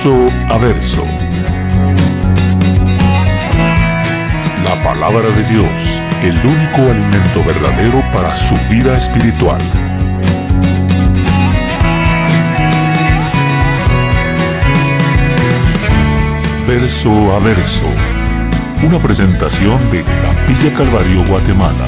Verso a verso. La palabra de Dios, el único alimento verdadero para su vida espiritual. Verso a verso. Una presentación de Capilla Calvario, Guatemala.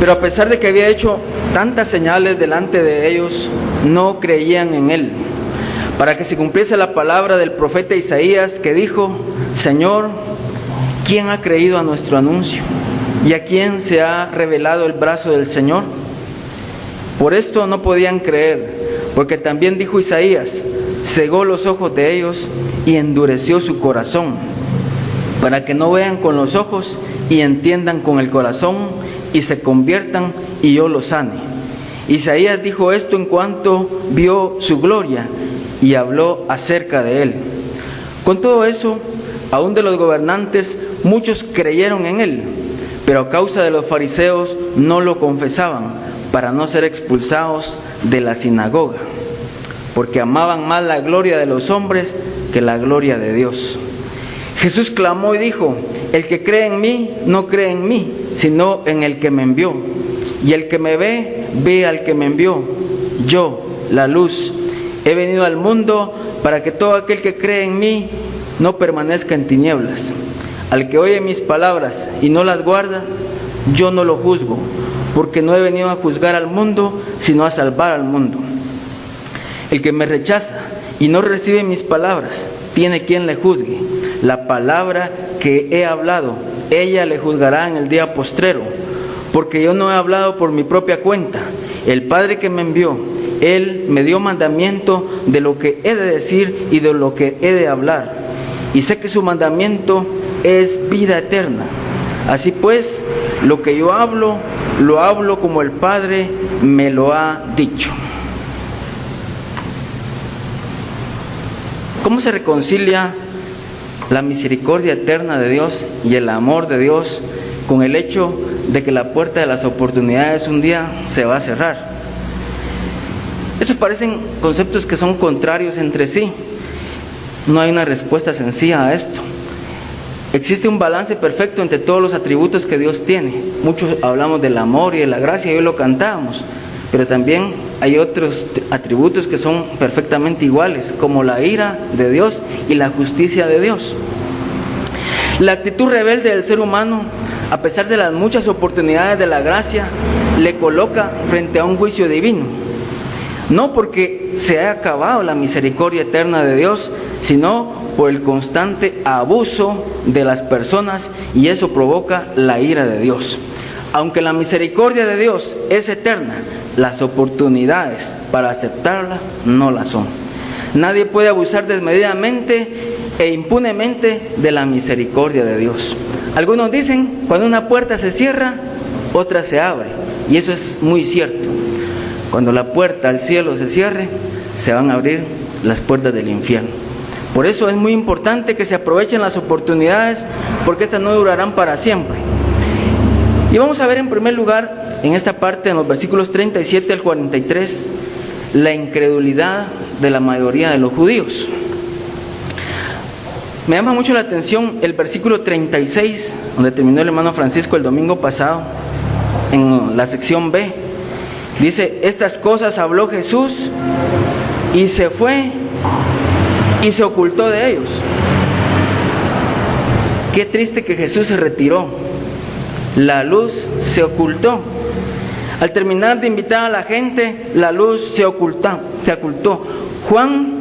Pero a pesar de que había hecho tantas señales delante de ellos, no creían en él, para que se cumpliese la palabra del profeta Isaías, que dijo: Señor, ¿quién ha creído a nuestro anuncio? ¿Y a quién se ha revelado el brazo del Señor? Por esto no podían creer, porque también dijo Isaías: cegó los ojos de ellos y endureció su corazón, para que no vean con los ojos y entiendan con el corazón, y se conviertan y yo los sane. Isaías dijo esto en cuanto vio su gloria y habló acerca de él. Con todo eso, aún de los gobernantes, muchos creyeron en él, pero a causa de los fariseos no lo confesaban, para no ser expulsados de la sinagoga, porque amaban más la gloria de los hombres que la gloria de Dios. Jesús clamó y dijo: el que cree en mí, no cree en mí, sino en el que me envió. Y el que me ve, ve al que me envió. Yo, la luz, he venido al mundo para que todo aquel que cree en mí no permanezca en tinieblas. Al que oye mis palabras y no las guarda, yo no lo juzgo, porque no he venido a juzgar al mundo, sino a salvar al mundo. El que me rechaza y no recibe mis palabras, tiene quien le juzgue. La palabra que he hablado, ella le juzgará en el día postrero, porque yo no he hablado por mi propia cuenta. El Padre que me envió, Él me dio mandamiento de lo que he de decir y de lo que he de hablar. Y sé que su mandamiento es vida eterna. Así pues, lo que yo hablo, lo hablo como el Padre me lo ha dicho. ¿Cómo se reconcilia la misericordia eterna de Dios y el amor de Dios con el hecho de que la puerta de las oportunidades un día se va a cerrar? Estos parecen conceptos que son contrarios entre sí. No hay una respuesta sencilla a esto. Existe un balance perfecto entre todos los atributos que Dios tiene. Muchos hablamos del amor y de la gracia, y hoy lo cantábamos, pero también hay otros atributos que son perfectamente iguales, como la ira de Dios y la justicia de Dios. La actitud rebelde del ser humano, a pesar de las muchas oportunidades de la gracia, le coloca frente a un juicio divino. No porque se haya acabado la misericordia eterna de Dios, sino por el constante abuso de las personas, y eso provoca la ira de Dios. Aunque la misericordia de Dios es eterna, las oportunidades para aceptarla no la son. Nadie puede abusar desmedidamente e impunemente de la misericordia de Dios. Algunos dicen: cuando una puerta se cierra, otra se abre. Y eso es muy cierto. Cuando la puerta al cielo se cierre, se van a abrir las puertas del infierno. Por eso es muy importante que se aprovechen las oportunidades, porque estas no durarán para siempre. Y vamos a ver en primer lugar, en esta parte, en los versículos 37 al 43, la incredulidad de la mayoría de los judíos. Me llama mucho la atención el versículo 36, donde terminó el hermano Francisco el domingo pasado, en la sección B. Dice: estas cosas habló Jesús y se fue y se ocultó de ellos. Qué triste que Jesús se retiró. La luz se ocultó. Al terminar de invitar a la gente, la luz se ocultó. Juan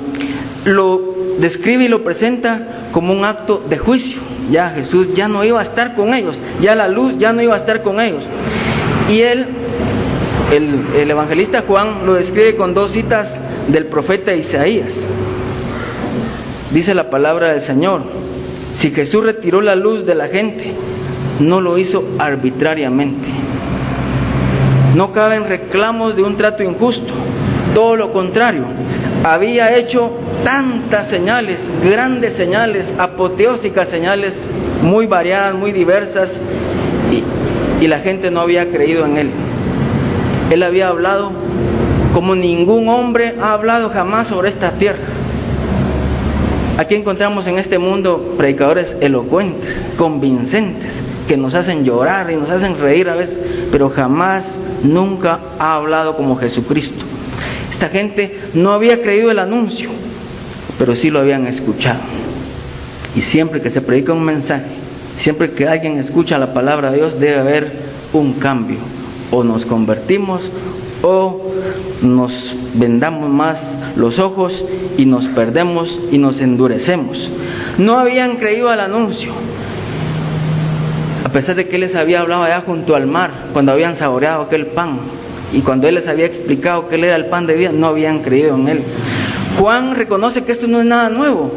lo describe y lo presenta como un acto de juicio. Ya Jesús ya no iba a estar con ellos, ya la luz ya no iba a estar con ellos. Y él El evangelista Juan lo describe con 2 citas del profeta Isaías. Dice la palabra del Señor: si Jesús retiró la luz de la gente, no lo hizo arbitrariamente. No caben reclamos de un trato injusto, todo lo contrario, había hecho tantas señales, grandes señales, apoteósicas señales, muy variadas, muy diversas, y la gente no había creído en él. Él había hablado como ningún hombre ha hablado jamás sobre esta tierra. Aquí encontramos en este mundo predicadores elocuentes, convincentes, que nos hacen llorar y nos hacen reír a veces, pero jamás, nunca ha hablado como Jesucristo. Esta gente no había creído el anuncio, pero sí lo habían escuchado. Y siempre que se predica un mensaje, siempre que alguien escucha la palabra de Dios, debe haber un cambio. O nos convertimos o nos vendamos más los ojos y nos perdemos y nos endurecemos. No habían creído al anuncio, a pesar de que Él les había hablado allá junto al mar, cuando habían saboreado aquel pan, y cuando Él les había explicado que Él era el pan de vida, no habían creído en Él. Juan reconoce que esto no es nada nuevo.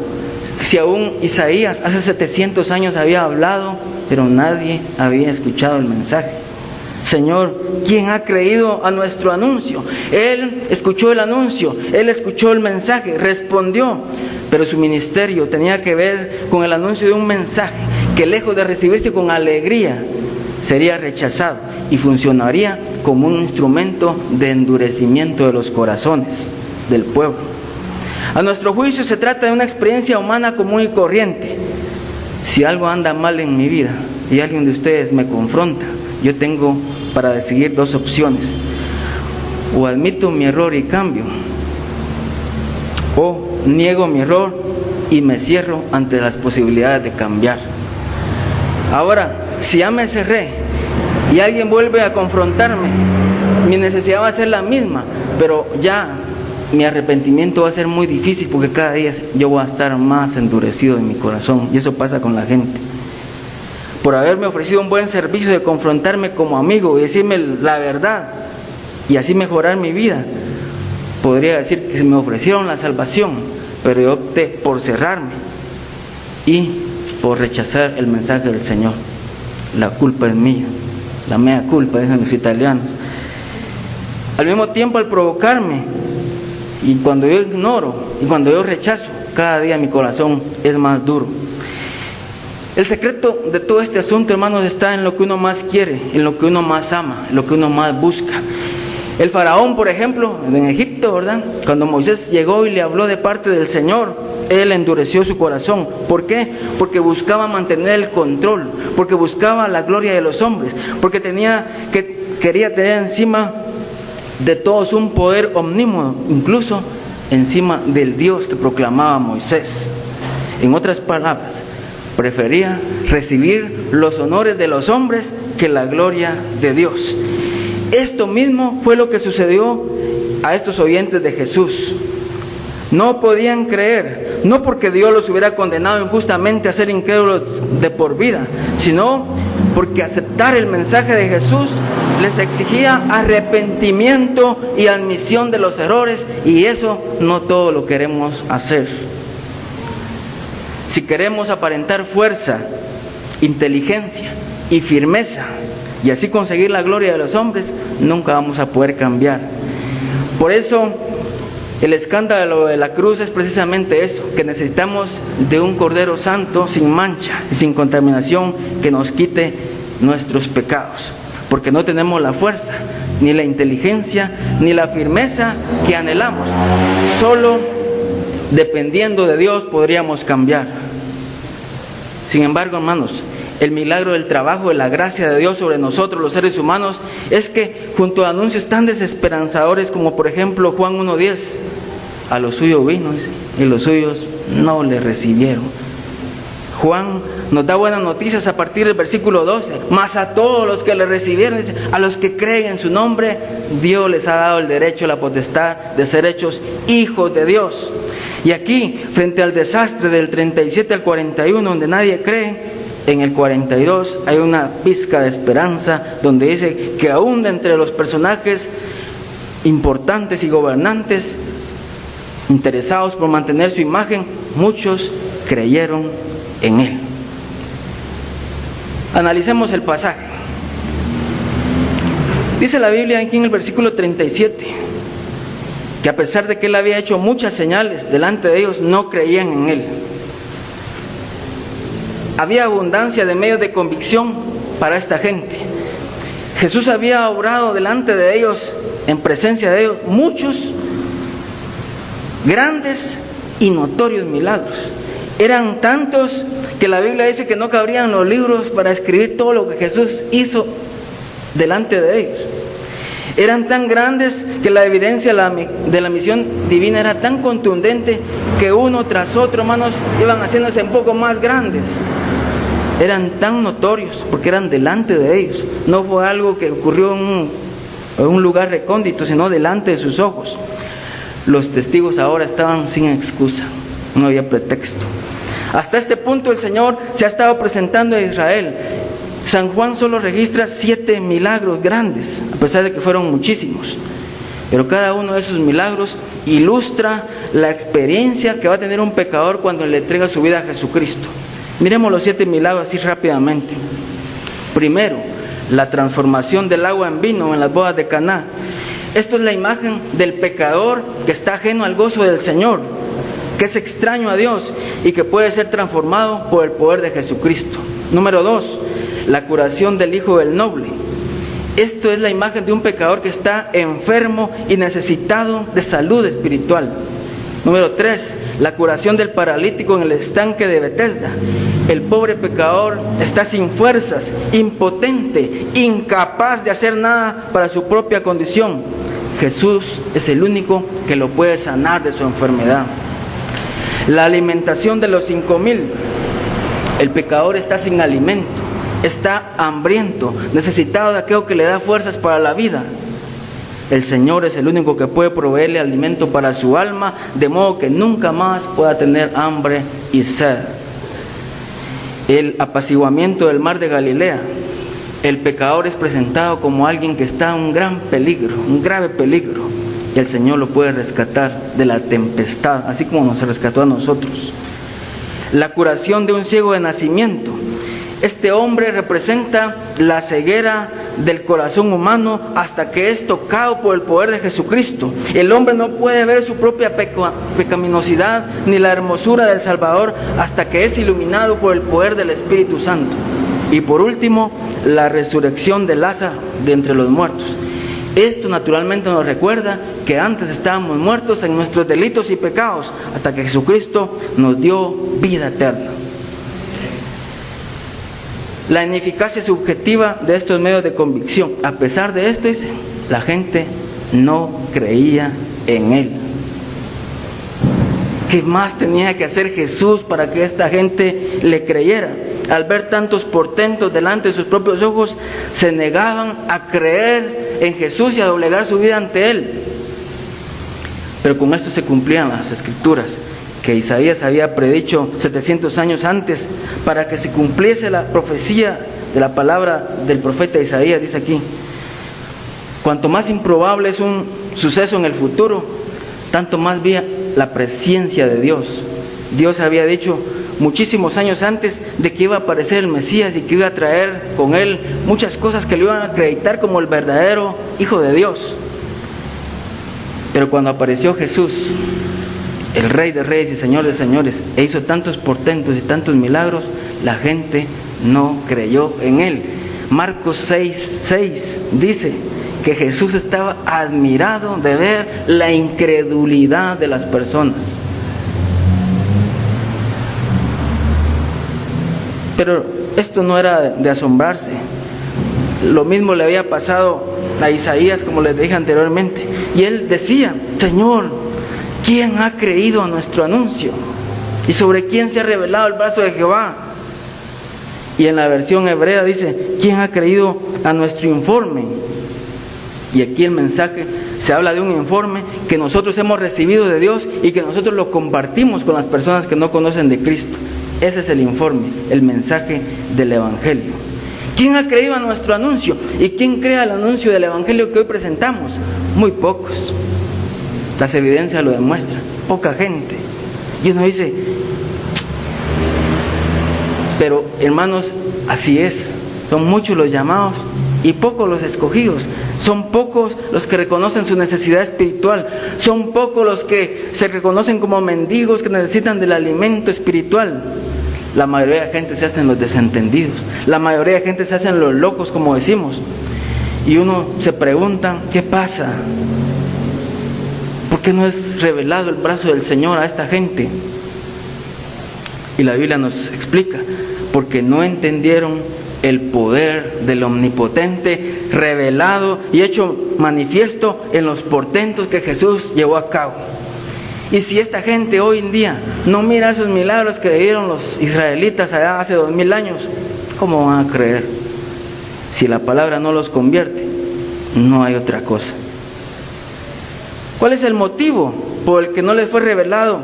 Si aún Isaías hace 700 años había hablado, pero nadie había escuchado el mensaje. Señor, ¿quién ha creído a nuestro anuncio? Él escuchó el anuncio, Él escuchó el mensaje, respondió, pero su ministerio tenía que ver con el anuncio de un mensaje que, lejos de recibirse con alegría, sería rechazado y funcionaría como un instrumento de endurecimiento de los corazones del pueblo. A nuestro juicio se trata de una experiencia humana común y corriente. Si algo anda mal en mi vida y alguien de ustedes me confronta, yo tengo para decidir 2 opciones: o admito mi error y cambio, o niego mi error y me cierro ante las posibilidades de cambiar. Ahora, si ya me cerré y alguien vuelve a confrontarme, mi necesidad va a ser la misma, pero ya mi arrepentimiento va a ser muy difícil, porque cada día yo voy a estar más endurecido en mi corazón, y eso pasa con la gente. Por haberme ofrecido un buen servicio de confrontarme como amigo y decirme la verdad y así mejorar mi vida, podría decir que me ofrecieron la salvación, pero yo opté por cerrarme y por rechazar el mensaje del Señor. La culpa es mía, la mea culpa, dicen los italianos. Al mismo tiempo, al provocarme, y cuando yo ignoro y cuando yo rechazo, cada día mi corazón es más duro. El secreto de todo este asunto, hermanos, está en lo que uno más quiere, en lo que uno más ama, en lo que uno más busca. El faraón, por ejemplo, en Egipto, ¿verdad? Cuando Moisés llegó y le habló de parte del Señor, él endureció su corazón. ¿Por qué? Porque buscaba mantener el control, porque buscaba la gloria de los hombres, porque quería tener encima de todos un poder omnímodo, incluso encima del Dios que proclamaba Moisés. En otras palabras, prefería recibir los honores de los hombres que la gloria de Dios. Esto mismo fue lo que sucedió a estos oyentes de Jesús. No podían creer, no porque Dios los hubiera condenado injustamente a ser incrédulos de por vida, sino porque aceptar el mensaje de Jesús les exigía arrepentimiento y admisión de los errores, y eso no todo lo queremos hacer. Si queremos aparentar fuerza, inteligencia y firmeza y así conseguir la gloria de los hombres, nunca vamos a poder cambiar. Por eso el escándalo de la cruz es precisamente eso, que necesitamos de un Cordero Santo sin mancha y sin contaminación que nos quite nuestros pecados, porque no tenemos la fuerza, ni la inteligencia, ni la firmeza que anhelamos. Solo dependiendo de Dios podríamos cambiar. Sin embargo, hermanos, el milagro del trabajo de la gracia de Dios sobre nosotros los seres humanos es que junto a anuncios tan desesperanzadores como por ejemplo Juan 1:10, a los suyos vino y los suyos no le recibieron. Juan nos da buenas noticias a partir del versículo 12, mas a todos los que le recibieron, dice, a los que creen en su nombre, Dios les ha dado el derecho, la potestad de ser hechos hijos de Dios. Y aquí, frente al desastre del 37 al 41, donde nadie cree, en el 42 hay una pizca de esperanza donde dice que aún de entre los personajes importantes y gobernantes interesados por mantener su imagen, muchos creyeron en él. Analicemos el pasaje. Dice la Biblia aquí en el versículo 37 que a pesar de que él había hecho muchas señales delante de ellos, no creían en él. Había abundancia de medios de convicción para esta gente. Jesús había obrado delante de ellos, en presencia de ellos, muchos grandes y notorios milagros. Eran tantos que la Biblia dice que no cabrían los libros para escribir todo lo que Jesús hizo delante de ellos. Eran tan grandes que la evidencia de la misión divina era tan contundente que uno tras otro, hermanos, iban haciéndose un poco más grandes. Eran tan notorios porque eran delante de ellos. No fue algo que ocurrió en un lugar recóndito, sino delante de sus ojos. Los testigos ahora estaban sin excusa, no había pretexto. Hasta este punto el Señor se ha estado presentando a Israel. San Juan solo registra 7 milagros grandes, a pesar de que fueron muchísimos. Pero cada uno de esos milagros ilustra la experiencia que va a tener un pecador cuando le entrega su vida a Jesucristo. Miremos los 7 milagros así rápidamente. Primero, la transformación del agua en vino en las bodas de Caná. Esto es la imagen del pecador que está ajeno al gozo del Señor, que es extraño a Dios y que puede ser transformado por el poder de Jesucristo. Número 2, la curación del hijo del noble. Esto es la imagen de un pecador que está enfermo y necesitado de salud espiritual. Número 3, la curación del paralítico en el estanque de Betesda. El pobre pecador está sin fuerzas, impotente, incapaz de hacer nada para su propia condición. Jesús es el único que lo puede sanar de su enfermedad. La alimentación de los 5,000. El pecador está sin alimento, está hambriento, necesitado de aquello que le da fuerzas para la vida. El Señor es el único que puede proveerle alimento para su alma, de modo que nunca más pueda tener hambre y sed. El apaciguamiento del mar de Galilea. El pecador es presentado como alguien que está en un gran peligro, un grave peligro, y el Señor lo puede rescatar de la tempestad, así como nos rescató a nosotros. La curación de un ciego de nacimiento. Este hombre representa la ceguera del corazón humano hasta que es tocado por el poder de Jesucristo. El hombre no puede ver su propia pecaminosidad ni la hermosura del Salvador hasta que es iluminado por el poder del Espíritu Santo. Y por último, la resurrección de Lázaro de entre los muertos. Esto naturalmente nos recuerda que antes estábamos muertos en nuestros delitos y pecados hasta que Jesucristo nos dio vida eterna. La ineficacia subjetiva de estos medios de convicción. A pesar de esto, dice, la gente no creía en él. ¿Qué más tenía que hacer Jesús para que esta gente le creyera? Al ver tantos portentos delante de sus propios ojos, se negaban a creer en Jesús y a doblegar su vida ante él. Pero con esto se cumplían las escrituras que Isaías había predicho 700 años antes, para que se cumpliese la profecía de la palabra del profeta Isaías. Dice aquí: cuanto más improbable es un suceso en el futuro, tanto más vía la presencia de Dios. Dios había dicho muchísimos años antes de que iba a aparecer el Mesías y que iba a traer con él muchas cosas que le iban a acreditar como el verdadero Hijo de Dios. Pero cuando apareció Jesús, el Rey de Reyes y Señor de Señores, e hizo tantos portentos y tantos milagros, la gente no creyó en él. Marcos 6:6 dice que Jesús estaba admirado de ver la incredulidad de las personas. Pero esto no era de asombrarse. Lo mismo le había pasado a Isaías, como les dije anteriormente. Y él decía: Señor, ¿quién ha creído a nuestro anuncio? ¿Y sobre quién se ha revelado el brazo de Jehová? Y en la versión hebrea dice: ¿quién ha creído a nuestro informe? Y aquí el mensaje se habla de un informe que nosotros hemos recibido de Dios y que nosotros lo compartimos con las personas que no conocen de Cristo. Ese es el informe, el mensaje del Evangelio. ¿Quién ha creído a nuestro anuncio? ¿Y quién cree al anuncio del Evangelio que hoy presentamos? Muy pocos. Las evidencias lo demuestran. Poca gente. Y uno dice, pero hermanos, así es. Son muchos los llamados y pocos los escogidos. Son pocos los que reconocen su necesidad espiritual. Son pocos los que se reconocen como mendigos que necesitan del alimento espiritual. La mayoría de gente se hacen los desentendidos. La mayoría de gente se hacen los locos, como decimos. Y uno se pregunta, ¿qué pasa? ¿Por qué no es revelado el brazo del Señor a esta gente? Y la Biblia nos explica, porque no entendieron el poder del Omnipotente revelado y hecho manifiesto en los portentos que Jesús llevó a cabo. Y si esta gente hoy en día no mira esos milagros que dieron los israelitas allá hace 2000 años, ¿cómo van a creer? Si la palabra no los convierte, no hay otra cosa. ¿Cuál es el motivo por el que no les fue revelado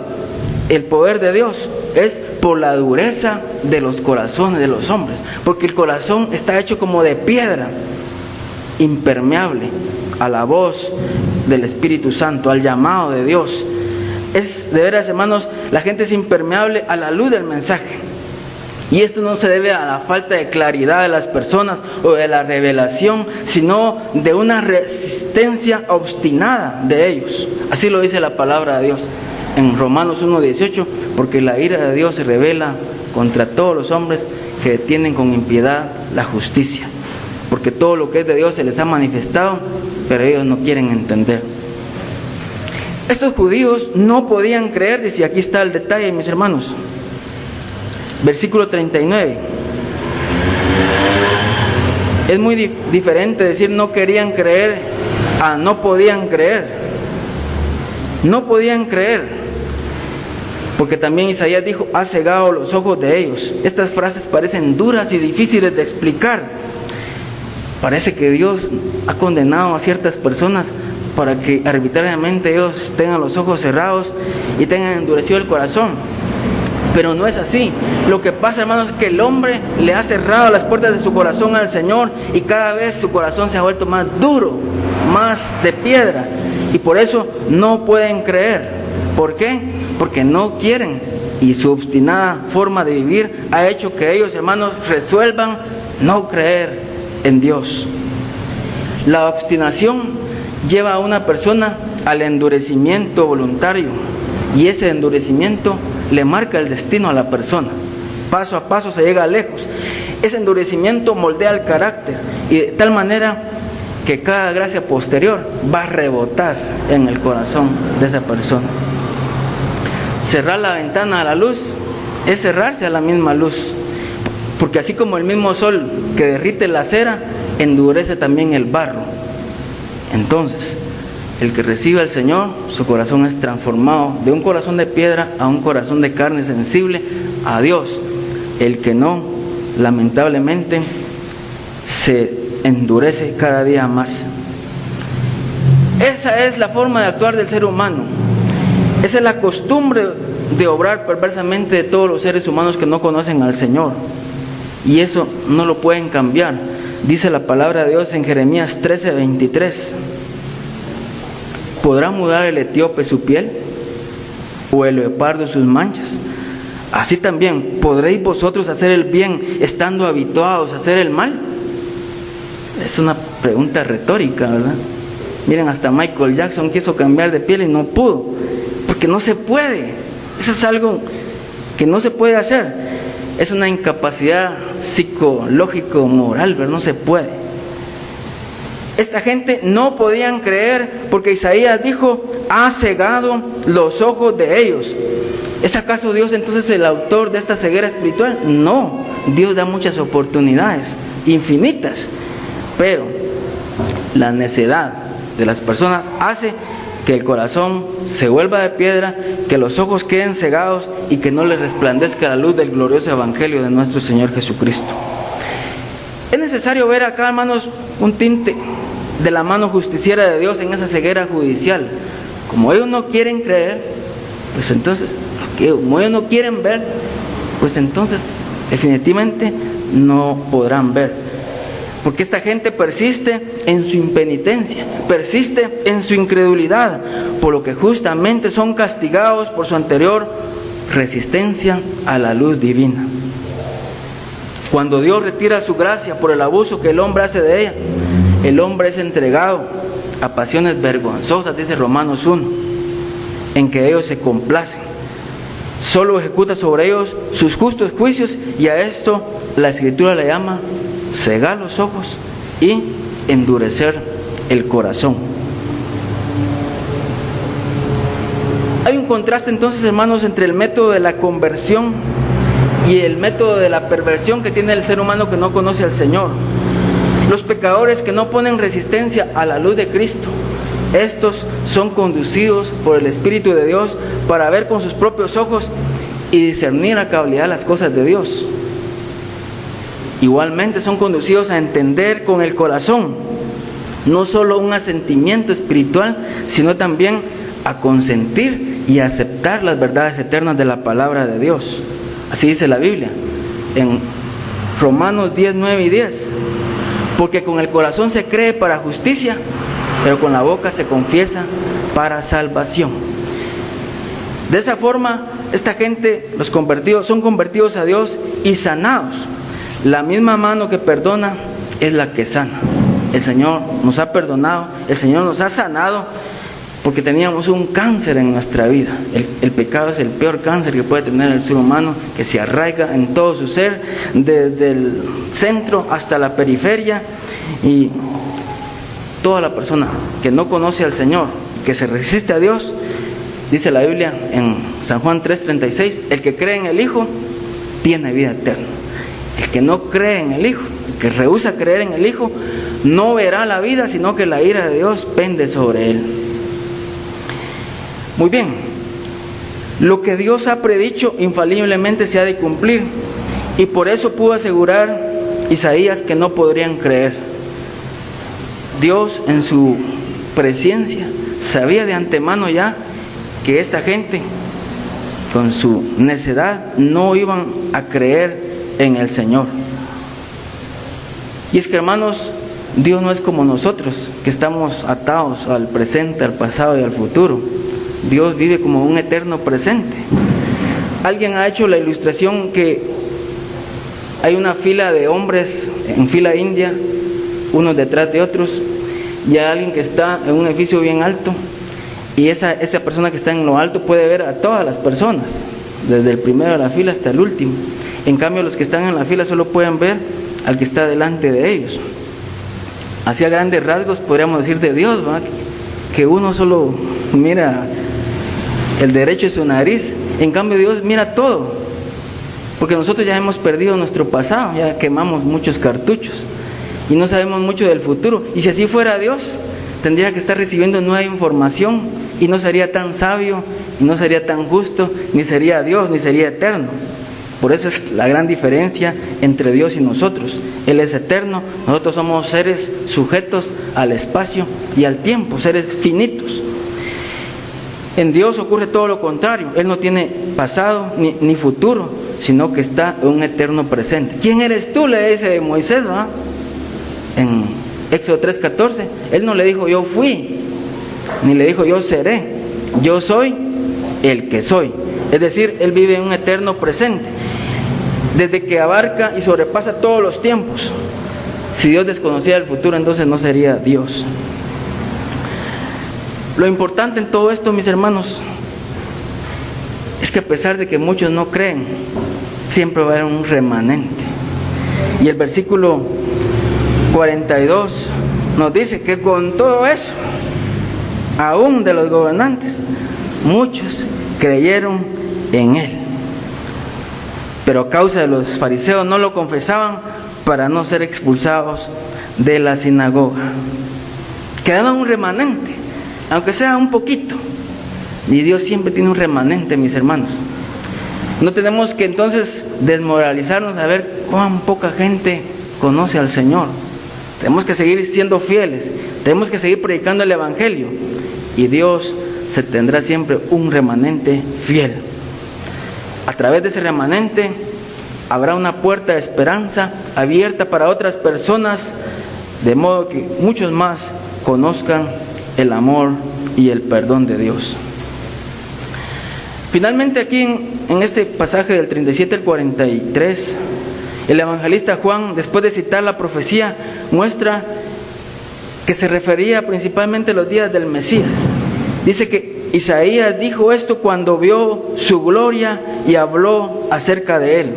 el poder de Dios? Es por la dureza de los corazones de los hombres, porque el corazón está hecho como de piedra, impermeable a la voz del Espíritu Santo, al llamado de Dios. Es de veras, hermanos, la gente es impermeable a la luz del mensaje. Y esto no se debe a la falta de claridad de las personas o de la revelación, sino de una resistencia obstinada de ellos. Así lo dice la palabra de Dios en Romanos 1:18, porque la ira de Dios se revela contra todos los hombres que detienen con impiedad la justicia. Porque todo lo que es de Dios se les ha manifestado, pero ellos no quieren entender. Estos judíos no podían creer, dice, aquí está el detalle, mis hermanos. Versículo 39. Es muy diferente decir no querían creer a no podían creer. No podían creer, porque también Isaías dijo, ha cegado los ojos de ellos. Estas frases parecen duras y difíciles de explicar. Parece que Dios ha condenado a ciertas personas para que arbitrariamente ellos tengan los ojos cerrados y tengan endurecido el corazón. Pero no es así. Lo que pasa, hermanos, es que el hombre le ha cerrado las puertas de su corazón al Señor y cada vez su corazón se ha vuelto más duro, más de piedra. Y por eso no pueden creer. ¿Por qué? Porque no quieren. Y su obstinada forma de vivir ha hecho que ellos, hermanos, resuelvan no creer en Dios. La obstinación lleva a una persona al endurecimiento voluntario. Y ese endurecimiento le marca el destino a la persona. Paso a paso se llega lejos. Ese endurecimiento moldea el carácter y de tal manera que cada gracia posterior va a rebotar en el corazón de esa persona. Cerrar la ventana a la luz es cerrarse a la misma luz, porque así como el mismo sol que derrite la cera, endurece también el barro. Entonces, el que recibe al Señor, su corazón es transformado de un corazón de piedra a un corazón de carne sensible a Dios. El que no, lamentablemente, se endurece cada día más. Esa es la forma de actuar del ser humano. Esa es la costumbre de obrar perversamente de todos los seres humanos que no conocen al Señor. Y eso no lo pueden cambiar. Dice la palabra de Dios en Jeremías 13:23. ¿Podrá mudar el etíope su piel? ¿O el leopardo sus manchas? Así también, ¿podréis vosotros hacer el bien estando habituados a hacer el mal? Es una pregunta retórica, ¿verdad? Miren, hasta Michael Jackson quiso cambiar de piel y no pudo, porque no se puede. Eso es algo que no se puede hacer. Es una incapacidad psicológico-moral, pero no se puede. Esta gente no podían creer porque Isaías dijo, ha cegado los ojos de ellos. ¿Es acaso Dios entonces el autor de esta ceguera espiritual? No, Dios da muchas oportunidades, infinitas, pero la necedad de las personas hace que el corazón se vuelva de piedra, que los ojos queden cegados y que no les resplandezca la luz del glorioso evangelio de nuestro Señor Jesucristo. Es necesario ver acá, hermanos, un tinte de la mano justiciera de Dios en esa ceguera judicial. Como ellos no quieren creer, pues entonces, como ellos no quieren ver, pues entonces definitivamente no podrán ver. Porque esta gente persiste en su impenitencia, persiste en su incredulidad, por lo que justamente son castigados por su anterior resistencia a la luz divina. Cuando Dios retira su gracia por el abuso que el hombre hace de ella, el hombre es entregado a pasiones vergonzosas, dice Romanos 1, en que ellos se complacen. Solo ejecuta sobre ellos sus justos juicios, y a esto la Escritura le llama cegar los ojos y endurecer el corazón. Hay un contraste entonces, hermanos, entre el método de la conversión y el método de la perversión que tiene el ser humano que no conoce al Señor. Los pecadores que no ponen resistencia a la luz de Cristo, estos son conducidos por el Espíritu de Dios para ver con sus propios ojos y discernir a cabalidad las cosas de Dios. Igualmente son conducidos a entender con el corazón, no solo un asentimiento espiritual, sino también a consentir y aceptar las verdades eternas de la palabra de Dios. Así dice la Biblia en Romanos 10, 9 y 10. Porque con el corazón se cree para justicia, pero con la boca se confiesa para salvación. De esa forma, esta gente, los convertidos, son convertidos a Dios y sanados. La misma mano que perdona es la que sana. El Señor nos ha perdonado, el Señor nos ha sanado, porque teníamos un cáncer en nuestra vida. El pecado es el peor cáncer que puede tener el ser humano, que se arraiga en todo su ser, desde el centro hasta la periferia, y toda la persona que no conoce al Señor, que se resiste a Dios, dice la Biblia en San Juan 3:36, el que cree en el Hijo tiene vida eterna. El que no cree en el Hijo, el que rehúsa creer en el Hijo, no verá la vida, sino que la ira de Dios pende sobre él. Muy bien, lo que Dios ha predicho infaliblemente se ha de cumplir, y por eso pudo asegurar Isaías que no podrían creer. Dios en su presciencia sabía de antemano ya que esta gente con su necedad no iban a creer en el Señor. Y es que, hermanos, Dios no es como nosotros, que estamos atados al presente, al pasado y al futuro. Dios vive como un eterno presente. Alguien ha hecho la ilustración que hay una fila de hombres en fila india, unos detrás de otros, y hay alguien que está en un edificio bien alto, y esa persona que está en lo alto puede ver a todas las personas, desde el primero de la fila hasta el último. En cambio, los que están en la fila solo pueden ver al que está delante de ellos. Así a grandes rasgos podríamos decir de Dios, ¿va? Que uno solo mira el derecho de su nariz, en cambio Dios mira todo, porque nosotros ya hemos perdido nuestro pasado, ya quemamos muchos cartuchos y no sabemos mucho del futuro. Y si así fuera Dios, tendría que estar recibiendo nueva información y no sería tan sabio, y no sería tan justo, ni sería Dios, ni sería eterno. Por eso es la gran diferencia entre Dios y nosotros. Él es eterno, nosotros somos seres sujetos al espacio y al tiempo, seres finitos. En Dios ocurre todo lo contrario. Él no tiene pasado ni futuro, sino que está en un eterno presente. ¿Quién eres tú?, le dice Moisés, ¿va? En Éxodo 3:14. Él no le dijo yo fui, ni le dijo yo seré. Yo soy el que soy. Es decir, Él vive en un eterno presente, desde que abarca y sobrepasa todos los tiempos. Si Dios desconociera el futuro, entonces no sería Dios. Lo importante en todo esto, mis hermanos, es que a pesar de que muchos no creen, siempre va a haber un remanente. Y el versículo 42 nos dice que con todo eso, aún de los gobernantes, muchos creyeron en Él. Pero a causa de los fariseos no lo confesaban para no ser expulsados de la sinagoga. Quedaba un remanente, aunque sea un poquito. Y Dios siempre tiene un remanente, mis hermanos. No tenemos que entonces desmoralizarnos a ver cuán poca gente conoce al Señor. Tenemos que seguir siendo fieles, tenemos que seguir predicando el Evangelio, y Dios se tendrá siempre un remanente fiel. A través de ese remanente habrá una puerta de esperanza abierta para otras personas, de modo que muchos más conozcan el amor y el perdón de Dios. Finalmente, aquí en este pasaje del 37 al 43, el evangelista Juan, después de citar la profecía, muestra que se refería principalmente a los días del Mesías. Dice que Isaías dijo esto cuando vio su gloria y habló acerca de él.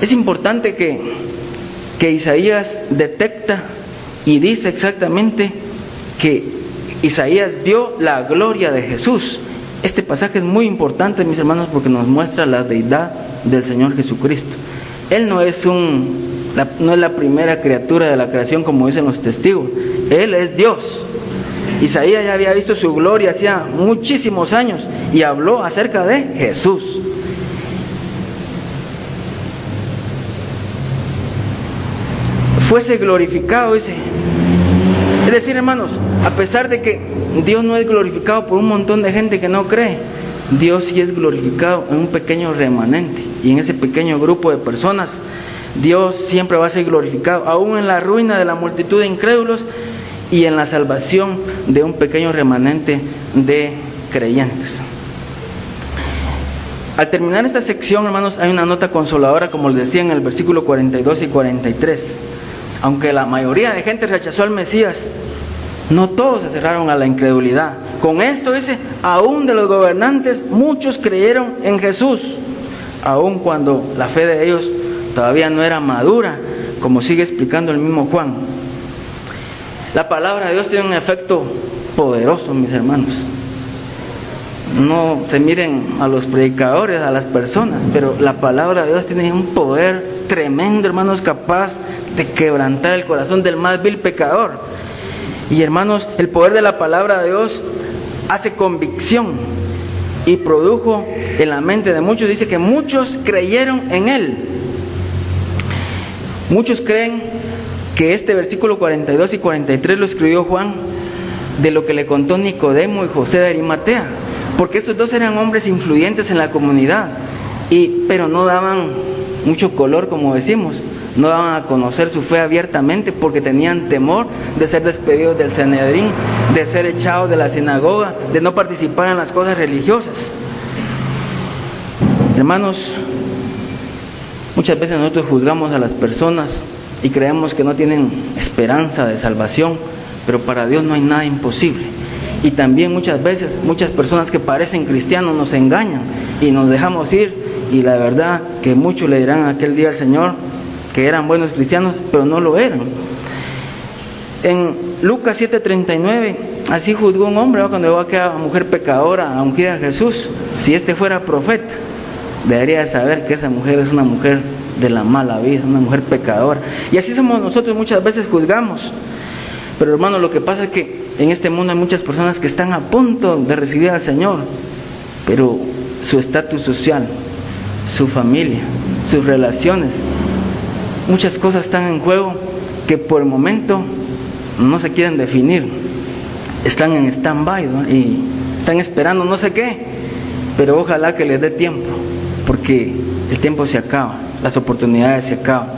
Es importante que Isaías detecta y dice exactamente que Isaías vio la gloria de Jesús. Este pasaje es muy importante, mis hermanos, porque nos muestra la deidad del Señor Jesucristo. Él no es la primera criatura de la creación, como dicen los testigos. Él es Dios. Isaías ya había visto su gloria hacía muchísimos años y habló acerca de Jesús. Fuese glorificado, dice. Es decir, hermanos, a pesar de que Dios no es glorificado por un montón de gente que no cree, Dios sí es glorificado en un pequeño remanente, y en ese pequeño grupo de personas Dios siempre va a ser glorificado, aún en la ruina de la multitud de incrédulos y en la salvación de un pequeño remanente de creyentes. Al terminar esta sección, hermanos, hay una nota consoladora, como les decía en el versículo 42 y 43. Aunque la mayoría de gente rechazó al Mesías, no todos se cerraron a la incredulidad. Con esto dice, aún de los gobernantes, muchos creyeron en Jesús, aun cuando la fe de ellos todavía no era madura, como sigue explicando el mismo Juan. La palabra de Dios tiene un efecto poderoso, mis hermanos. No se miren a los predicadores, a las personas, pero la palabra de Dios tiene un poder tremendo, hermanos, capaz de quebrantar el corazón del más vil pecador. Y hermanos, el poder de la palabra de Dios hace convicción y produjo en la mente de muchos. Dice que muchos creyeron en Él. Muchos creen que este versículo 42 y 43 lo escribió Juan de lo que le contó Nicodemo y José de Arimatea, porque estos dos eran hombres influyentes en la comunidad, pero no daban mucho color, como decimos, no daban a conocer su fe abiertamente porque tenían temor de ser despedidos del Sanedrín, de ser echados de la sinagoga, de no participar en las cosas religiosas. Hermanos, muchas veces nosotros juzgamos a las personas y creemos que no tienen esperanza de salvación, pero para Dios no hay nada imposible. Y también muchas veces, muchas personas que parecen cristianos nos engañan y nos dejamos ir, y la verdad que muchos le dirán aquel día al Señor que eran buenos cristianos, pero no lo eran. En Lucas 7:39, así juzgó un hombre, ¿no?, cuando vio a aquella mujer pecadora a ungir a Jesús. Si este fuera profeta, debería de saber que esa mujer es una mujer de la mala vida, una mujer pecadora. Y así somos nosotros, muchas veces juzgamos. Pero hermanos, lo que pasa es que en este mundo hay muchas personas que están a punto de recibir al Señor, pero su estatus social, su familia, sus relaciones, muchas cosas están en juego que por el momento no se quieren definir. Están en stand-by, ¿no?, y están esperando no sé qué, pero ojalá que les dé tiempo, porque el tiempo se acaba, las oportunidades se acaban.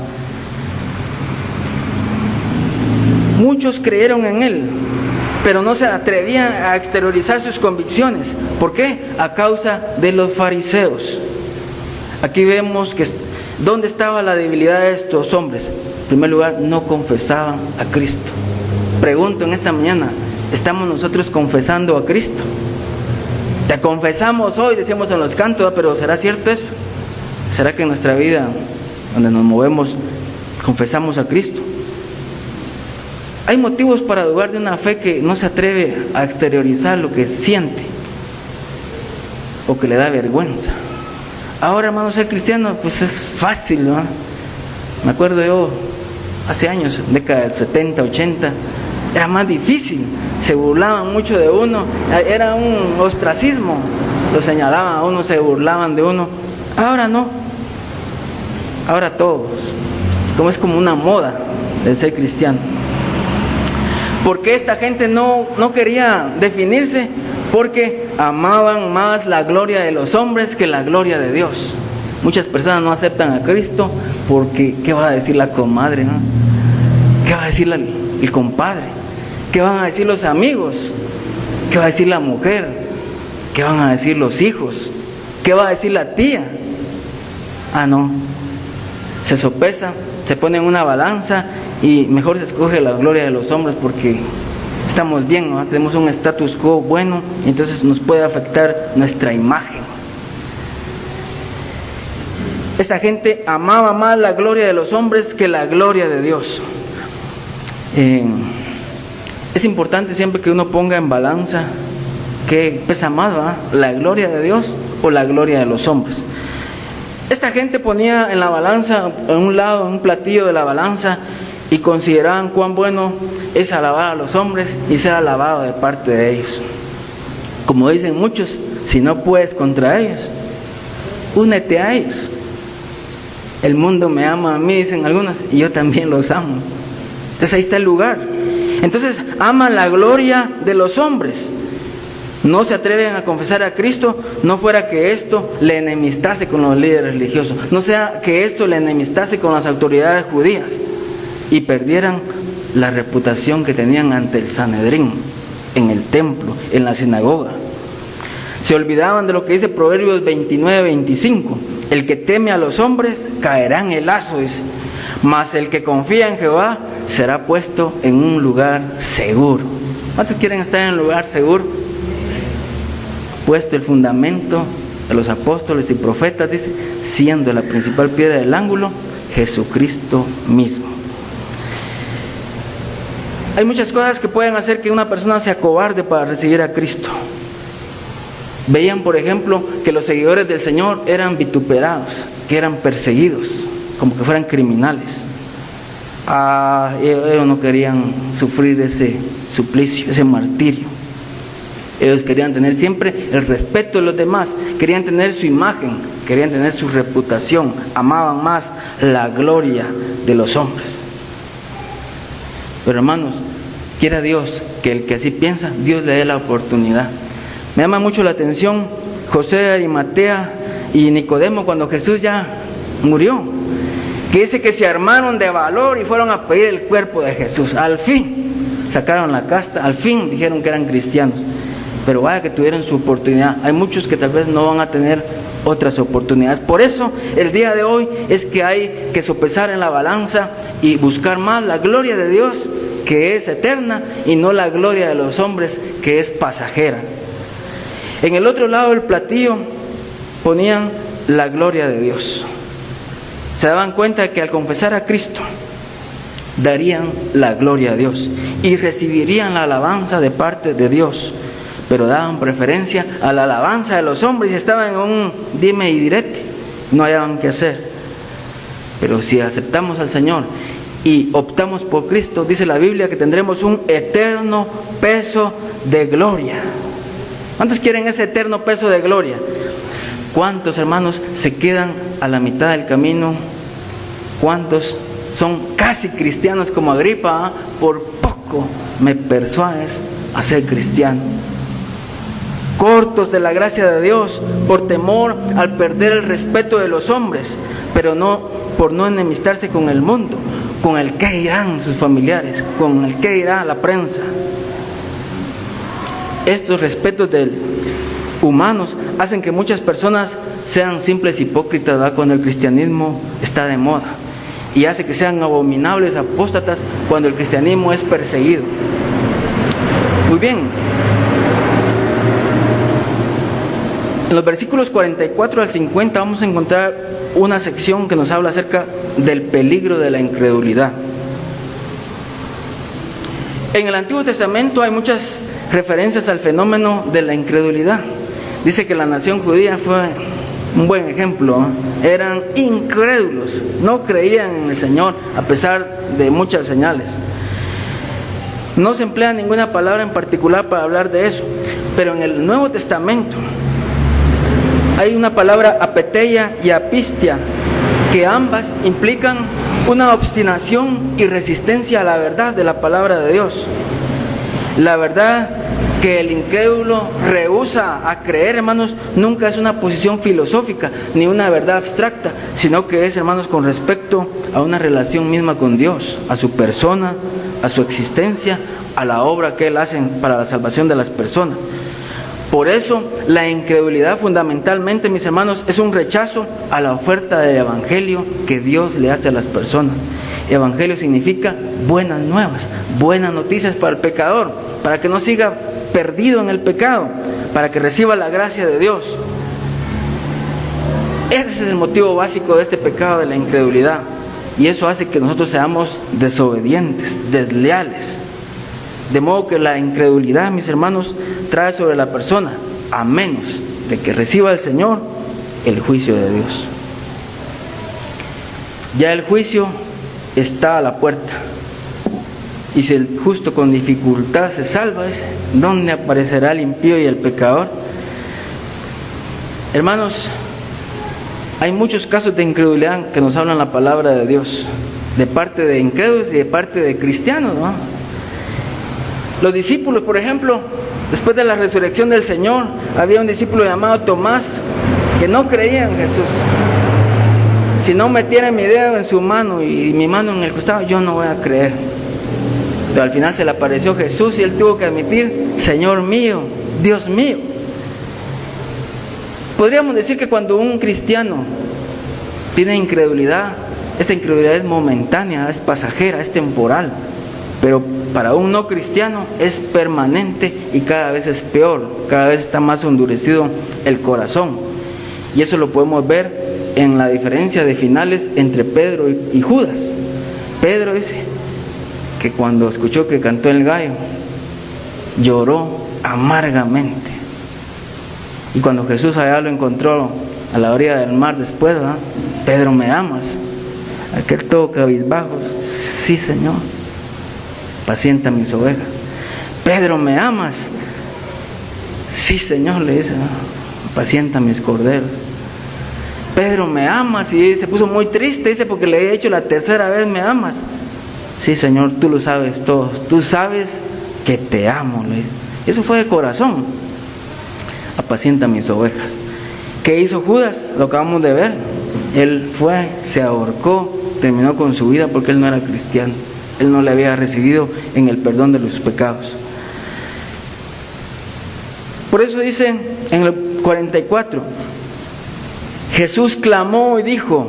Muchos creyeron en Él, pero no se atrevían a exteriorizar sus convicciones. ¿Por qué? A causa de los fariseos. Aquí vemos que ¿dónde estaba la debilidad de estos hombres? En primer lugar, no confesaban a Cristo. Pregunto en esta mañana, ¿estamos nosotros confesando a Cristo? Te confesamos hoy, decíamos en los cantos, pero ¿será cierto eso? ¿Será que en nuestra vida, donde nos movemos, confesamos a Cristo? Hay motivos para dudar de una fe que no se atreve a exteriorizar lo que siente o que le da vergüenza. Ahora, hermanos, ser cristiano pues es fácil, ¿no? Me acuerdo yo, hace años, década del 70, 80, era más difícil, se burlaban mucho de uno, era un ostracismo, lo señalaban a uno, se burlaban de uno. Ahora no, ahora todos, como es como una moda el ser cristiano. ¿Por qué esta gente no quería definirse? Porque amaban más la gloria de los hombres que la gloria de Dios. Muchas personas no aceptan a Cristo porque ¿qué va a decir la comadre, no? ¿Qué va a decir el compadre? ¿Qué van a decir los amigos? ¿Qué va a decir la mujer? ¿Qué van a decir los hijos? ¿Qué va a decir la tía? Ah, no. Se sopesa, se pone en una balanza y mejor se escoge la gloria de los hombres porque estamos bien, ¿no? Tenemos un status quo bueno, y entonces nos puede afectar nuestra imagen. Esta gente amaba más la gloria de los hombres que la gloria de Dios. Es importante siempre que uno ponga en balanza qué pesa más, ¿verdad? La gloria de Dios o la gloria de los hombres. Esta gente ponía en la balanza, en un lado, en un platillo de la balanza, y consideraban cuán bueno es alabar a los hombres y ser alabado de parte de ellos. Como dicen muchos, si no puedes contra ellos, únete a ellos. El mundo me ama a mí, dicen algunos, y yo también los amo. Entonces ahí está el lugar. Entonces aman la gloria de los hombres. No se atreven a confesar a Cristo, no fuera que esto le enemistase con los líderes religiosos, no sea que esto le enemistase con las autoridades judías y perdieran la reputación que tenían ante el Sanedrín, en el templo, en la sinagoga. Se olvidaban de lo que dice Proverbios 29-25, el que teme a los hombres caerá en el lazo, dice, mas el que confía en Jehová será puesto en un lugar seguro. ¿Cuántos quieren estar en un lugar seguro? Puesto el fundamento de los apóstoles y profetas, dice, siendo la principal piedra del ángulo Jesucristo mismo. Hay muchas cosas que pueden hacer que una persona se acobarde para recibir a Cristo. Veían, por ejemplo, que los seguidores del Señor eran vituperados, que eran perseguidos, como que fueran criminales. Ellos no querían sufrir ese suplicio, ese martirio. Ellos querían tener siempre el respeto de los demás, querían tener su imagen, querían tener su reputación, amaban más la gloria de los hombres. Pero hermanos, quiera Dios que el que así piensa, Dios le dé la oportunidad. Me llama mucho la atención José de Arimatea y Nicodemo cuando Jesús ya murió, que dice que se armaron de valor y fueron a pedir el cuerpo de Jesús. Al fin sacaron la casta, al fin dijeron que eran cristianos. Pero vaya que tuvieron su oportunidad. Hay muchos que tal vez no van a tener otras oportunidades. Por eso el día de hoy es que hay que sopesar en la balanza y buscar más la gloria de Dios, que es eterna, y no la gloria de los hombres, que es pasajera. En el otro lado del platillo ponían la gloria de Dios. Se daban cuenta que al confesar a Cristo darían la gloria a Dios y recibirían la alabanza de parte de Dios, pero daban preferencia a la alabanza de los hombres y estaban en un dime y direte, no hallaban qué hacer. Pero si aceptamos al Señor y optamos por Cristo, dice la Biblia que tendremos un eterno peso de gloria. ¿Cuántos quieren ese eterno peso de gloria? ¿Cuántos hermanos se quedan a la mitad del camino? ¿Cuántos son casi cristianos como Agripa? Por poco me persuades a ser cristiano. Cortos de la gracia de Dios por temor al perder el respeto de los hombres, pero no por no enemistarse con el mundo, con el que dirán sus familiares, con el que dirá la prensa. Estos respetos humanos hacen que muchas personas sean simples hipócritas, ¿verdad?, cuando el cristianismo está de moda, y hace que sean abominables apóstatas cuando el cristianismo es perseguido. Muy bien. En los versículos 44 al 50 vamos a encontrar una sección que nos habla acerca del peligro de la incredulidad. En el Antiguo Testamento hay muchas referencias al fenómeno de la incredulidad. Dice que la nación judía fue un buen ejemplo, ¿eh? Eran incrédulos, no creían en el Señor a pesar de muchas señales. No se emplea ninguna palabra en particular para hablar de eso, pero en el Nuevo Testamento hay una palabra apeteia y apistia, que ambas implican una obstinación y resistencia a la verdad de la palabra de Dios. La verdad Que el incrédulo rehúsa a creer, hermanos, nunca es una posición filosófica ni una verdad abstracta, sino que es, hermanos, con respecto a una relación misma con Dios, a su persona, a su existencia, a la obra que Él hace para la salvación de las personas. Por eso, la incredulidad fundamentalmente, mis hermanos, es un rechazo a la oferta del Evangelio que Dios le hace a las personas. Evangelio significa buenas nuevas, buenas noticias para el pecador, para que no siga perdido en el pecado, para que reciba la gracia de Dios. Ese es el motivo básico de este pecado de la incredulidad, y eso hace que nosotros seamos desobedientes, desleales. De modo que la incredulidad, mis hermanos, trae sobre la persona, a menos de que reciba el Señor, el juicio de Dios. Ya el juicio está a la puerta. Y si el justo con dificultad se salva, ¿dónde aparecerá el impío y el pecador? Hermanos, hay muchos casos de incredulidad que nos hablan la palabra de Dios, de parte de incrédulos y de parte de cristianos, ¿no? Los discípulos, por ejemplo, después de la resurrección del Señor, había un discípulo llamado Tomás que no creía en Jesús. Si no metiera mi dedo en su mano y mi mano en el costado, yo no voy a creer. Pero al final se le apareció Jesús y él tuvo que admitir: Señor mío, Dios mío. Podríamos decir que cuando un cristiano tiene incredulidad, esta incredulidad es momentánea, es pasajera, es temporal. Pero para un no cristiano es permanente y cada vez es peor, cada vez está más endurecido el corazón. Y eso lo podemos ver en la diferencia de finales entre Pedro y Judas. Pedro dice que cuando escuchó que cantó el gallo, lloró amargamente. Y cuando Jesús allá lo encontró a la orilla del mar después, ¿verdad? Pedro, ¿me amas? Aquel todo cabizbajo: sí, Señor, pacienta mis ovejas. Pedro, ¿me amas? Sí, Señor, le dice, pacienta mis corderos. Pedro, ¿me amas? Y se puso muy triste, dice, porque le he dicho la tercera vez: ¿me amas? Sí, Señor, tú lo sabes todo, tú sabes que te amo, le dice. Eso fue de corazón. Apacienta mis ovejas. ¿Qué hizo Judas? Lo acabamos de ver. Él fue, se ahorcó, terminó con su vida porque él no era cristiano. Él no le había recibido en el perdón de los pecados. Por eso dice en el 44, Jesús clamó y dijo: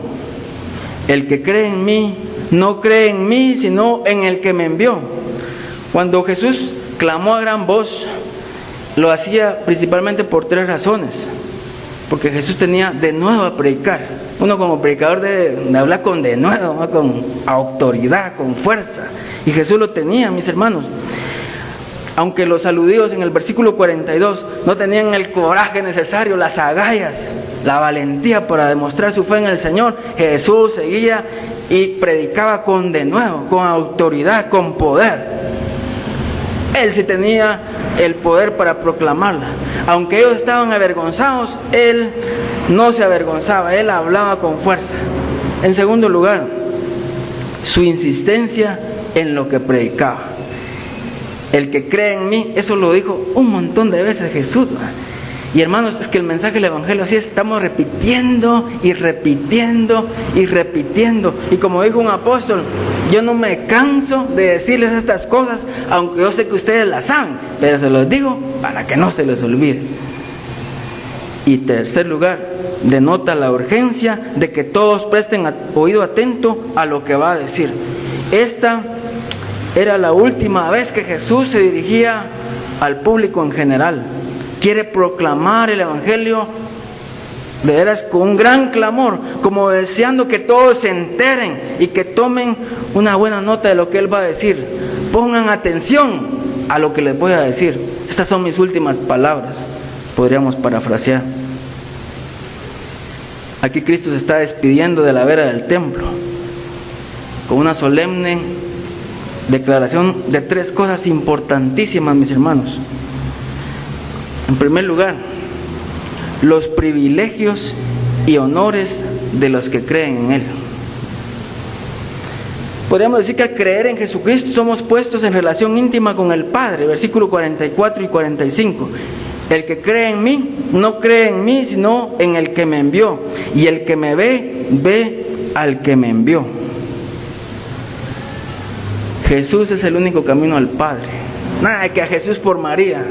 el que cree en mí, no cree en mí, sino en el que me envió. Cuando Jesús clamó a gran voz, lo hacía principalmente por tres razones. Porque Jesús tenía de nuevo a predicar. Uno como predicador debe hablar con de nuevo, ¿no? Con autoridad, con fuerza. Y Jesús lo tenía, mis hermanos. Aunque los aludidos en el versículo 42 no tenían el coraje necesario, las agallas, la valentía para demostrar su fe en el Señor, Jesús seguía y predicaba con de nuevo, con autoridad, con poder. Él sí tenía el poder para proclamarla. Aunque ellos estaban avergonzados, Él no se avergonzaba, Él hablaba con fuerza. En segundo lugar, su insistencia en lo que predicaba. El que cree en mí, eso lo dijo un montón de veces Jesús. Y hermanos, es que el mensaje del Evangelio así es, estamos repitiendo y repitiendo y repitiendo. Y como dijo un apóstol, yo no me canso de decirles estas cosas, aunque yo sé que ustedes las saben, pero se los digo para que no se les olvide. Y tercer lugar, denota la urgencia de que todos presten oído atento a lo que va a decir. Esta era la última vez que Jesús se dirigía al público en general. Quiere proclamar el Evangelio de veras con un gran clamor, como deseando que todos se enteren y que tomen una buena nota de lo que Él va a decir. Pongan atención a lo que les voy a decir. Estas son mis últimas palabras, podríamos parafrasear. Aquí Cristo se está despidiendo de la vera del templo con una solemne declaración de tres cosas importantísimas, mis hermanos. En primer lugar, los privilegios y honores de los que creen en Él. Podríamos decir que al creer en Jesucristo somos puestos en relación íntima con el Padre, versículos 44 y 45. El que cree en mí, no cree en mí, sino en el que me envió. Y el que me ve, ve al que me envió. Jesús es el único camino al Padre. Nada de que a Jesús por María.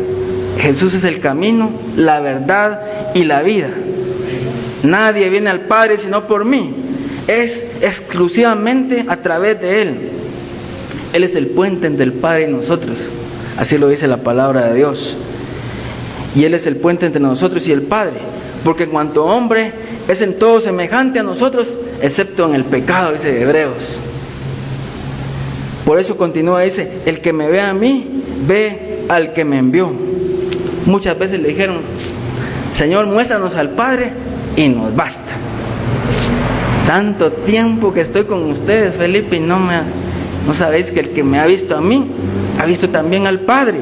Jesús es el camino, la verdad y la vida. Nadie viene al Padre sino por mí. Es exclusivamente a través de Él. Él es el puente entre el Padre y nosotros. Así lo dice la palabra de Dios. Y Él es el puente entre nosotros y el Padre. Porque en cuanto hombre es en todo semejante a nosotros, excepto en el pecado, dice Hebreos. Por eso continúa, dice, el que me ve a mí, ve al que me envió. Muchas veces le dijeron, Señor, muéstranos al Padre y nos basta. Tanto tiempo que estoy con ustedes, Felipe, y no sabéis que el que me ha visto a mí, ha visto también al Padre.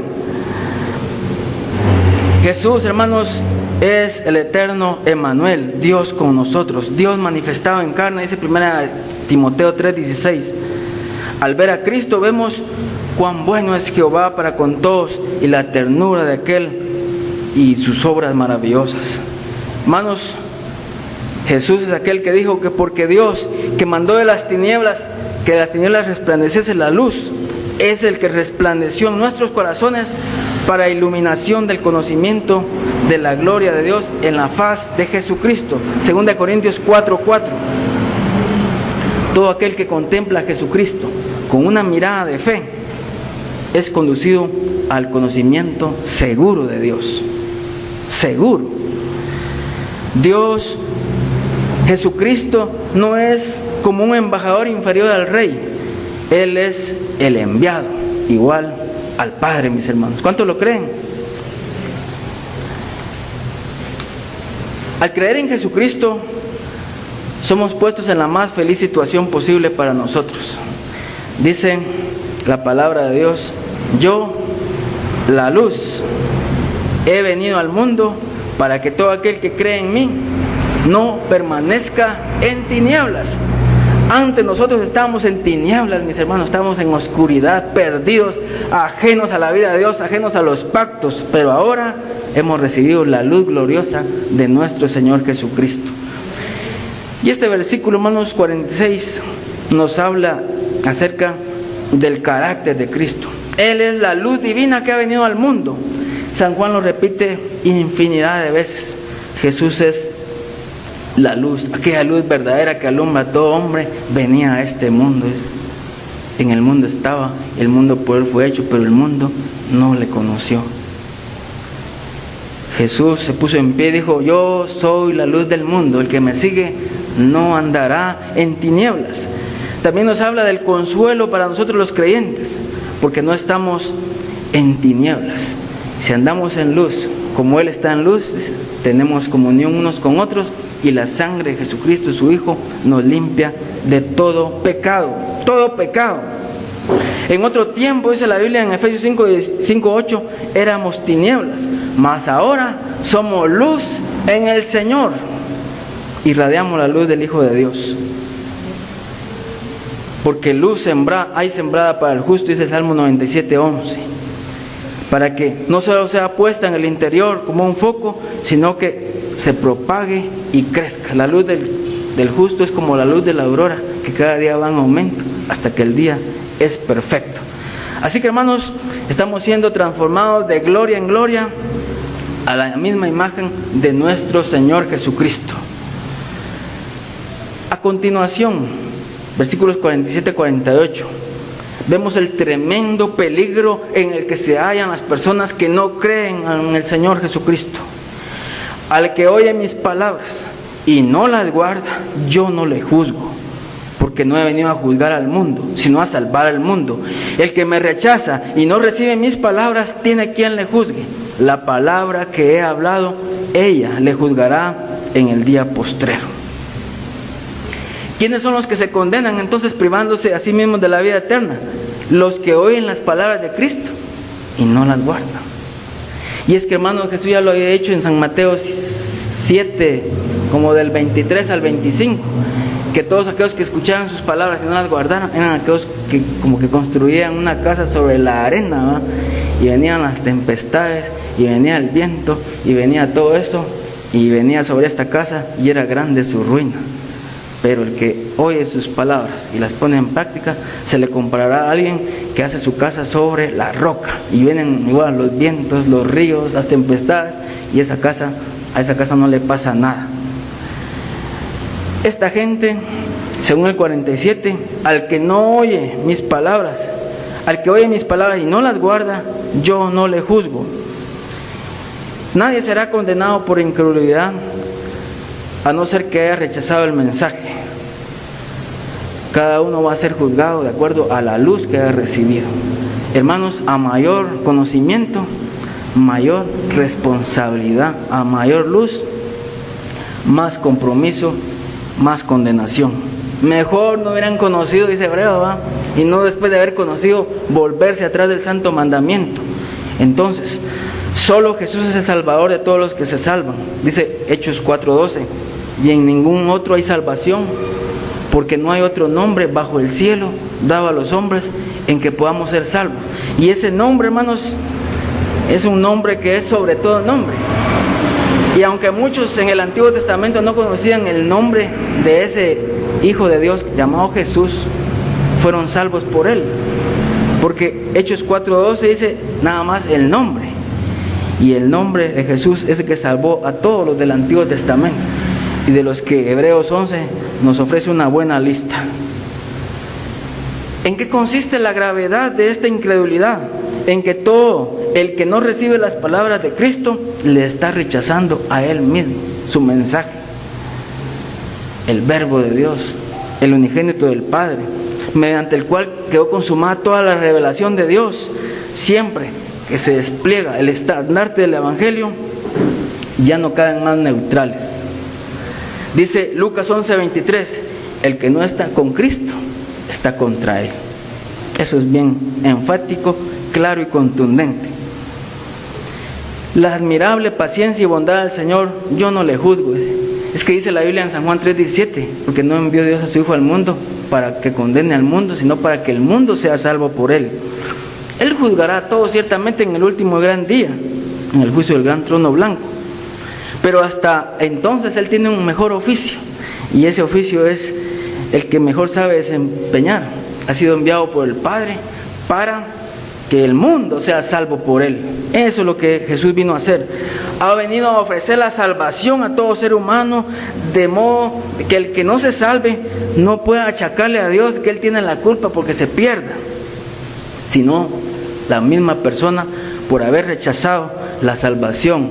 Jesús, hermanos, es el eterno Emmanuel, Dios con nosotros, Dios manifestado en carne, dice 1 Timoteo 3:16. Al ver a Cristo vemos cuán bueno es Jehová para con todos y la ternura de aquel y sus obras maravillosas. Hermanos, Jesús es aquel que dijo que porque Dios, que mandó de las tinieblas, que de las tinieblas resplandeciese la luz, es el que resplandeció en nuestros corazones para iluminación del conocimiento de la gloria de Dios en la faz de Jesucristo. 2 Corintios 4:4. Todo aquel que contempla a Jesucristo con una mirada de fe es conducido al conocimiento seguro de Dios. Seguro. Dios, Jesucristo, no es como un embajador inferior al rey. Él es el enviado, igual al Padre, mis hermanos. ¿Cuántos lo creen? Al creer en Jesucristo, somos puestos en la más feliz situación posible para nosotros. Dice la palabra de Dios, yo, la luz, he venido al mundo para que todo aquel que cree en mí no permanezca en tinieblas. Antes nosotros estábamos en tinieblas, mis hermanos, estábamos en oscuridad, perdidos, ajenos a la vida de Dios, ajenos a los pactos, pero ahora hemos recibido la luz gloriosa de nuestro Señor Jesucristo. Y este versículo, hermanos, 46, nos habla acerca del carácter de Cristo. Él es la luz divina que ha venido al mundo. San Juan lo repite infinidad de veces. Jesús es la luz, aquella luz verdadera que alumbra a todo hombre, venía a este mundo. En el mundo estaba, el mundo por él fue hecho, pero el mundo no le conoció. Jesús se puso en pie y dijo, yo soy la luz del mundo, el que me sigue no andará en tinieblas. También nos habla del consuelo para nosotros los creyentes, porque no estamos en tinieblas. Si andamos en luz, como Él está en luz, tenemos comunión unos con otros, y la sangre de Jesucristo, su Hijo, nos limpia de todo pecado, todo pecado. En otro tiempo, dice la Biblia en Efesios 5:8, éramos tinieblas, mas ahora somos luz en el Señor, irradiamos la luz del Hijo de Dios. Porque luz hay sembrada para el justo, dice el Salmo 97:11, para que no solo sea puesta en el interior como un foco, sino que se propague y crezca. La luz del justo es como la luz de la aurora, que cada día va en aumento hasta que el día es perfecto. Así que, hermanos, estamos siendo transformados de gloria en gloria a la misma imagen de nuestro Señor Jesucristo. A continuación, versículos 47-48, vemos el tremendo peligro en el que se hallan las personas que no creen en el Señor Jesucristo. Al que oye mis palabras y no las guarda, yo no le juzgo, porque no he venido a juzgar al mundo, sino a salvar al mundo. El que me rechaza y no recibe mis palabras, tiene quien le juzgue. La palabra que he hablado, ella le juzgará en el día postrero. ¿Quiénes son los que se condenan entonces privándose a sí mismos de la vida eterna? Los que oyen las palabras de Cristo y no las guardan. Y es que, hermano, Jesús ya lo había dicho en San Mateo 7, como del 23 al 25, que todos aquellos que escucharan sus palabras y no las guardaran eran aquellos que como que construían una casa sobre la arena, ¿va? Y venían las tempestades, y venía el viento, y venía todo eso, y venía sobre esta casa, y era grande su ruina. Pero el que oye sus palabras y las pone en práctica, se le comparará a alguien que hace su casa sobre la roca, y vienen igual los vientos, los ríos, las tempestades, y a esa casa no le pasa nada. Esta gente, según el 47, al que no oye mis palabras, al que oye mis palabras y no las guarda, yo no le juzgo. Nadie será condenado por incredulidad, a no ser que haya rechazado el mensaje. Cada uno va a ser juzgado de acuerdo a la luz que haya recibido. Hermanos, a mayor conocimiento, mayor responsabilidad. A mayor luz, más compromiso, más condenación. Mejor no hubieran conocido, dice Hebreo, ¿va? Y no después de haber conocido volverse atrás del santo mandamiento. Entonces, solo Jesús es el Salvador de todos los que se salvan. Dice Hechos 4:12, y en ningún otro hay salvación, porque no hay otro nombre bajo el cielo dado a los hombres en que podamos ser salvos. Y ese nombre, hermanos, es un nombre que es sobre todo nombre. Y aunque muchos en el Antiguo Testamento no conocían el nombre de ese Hijo de Dios llamado Jesús, fueron salvos por él. Porque Hechos 4:12 dice nada más el nombre. Y el nombre de Jesús es el que salvó a todos los del Antiguo Testamento. Y de los que Hebreos 11 nos ofrece una buena lista. ¿En qué consiste la gravedad de esta incredulidad? En que todo el que no recibe las palabras de Cristo le está rechazando a Él mismo, su mensaje. El Verbo de Dios, el unigénito del Padre, mediante el cual quedó consumada toda la revelación de Dios. Siempre que se despliega el estandarte del Evangelio, ya no caben más neutrales. Dice Lucas 11:23, el que no está con Cristo está contra Él. Eso es bien enfático, claro y contundente. La admirable paciencia y bondad del Señor, yo no le juzgo. Es que dice la Biblia en San Juan 3:17, porque no envió Dios a su Hijo al mundo para que condene al mundo, sino para que el mundo sea salvo por Él. Él juzgará a todos ciertamente en el último gran día, en el juicio del gran trono blanco. Pero hasta entonces Él tiene un mejor oficio, y ese oficio es el que mejor sabe desempeñar. Ha sido enviado por el Padre para que el mundo sea salvo por Él. Eso es lo que Jesús vino a hacer. Ha venido a ofrecer la salvación a todo ser humano, de modo que el que no se salve no pueda achacarle a Dios que Él tiene la culpa porque se pierda, sino la misma persona por haber rechazado la salvación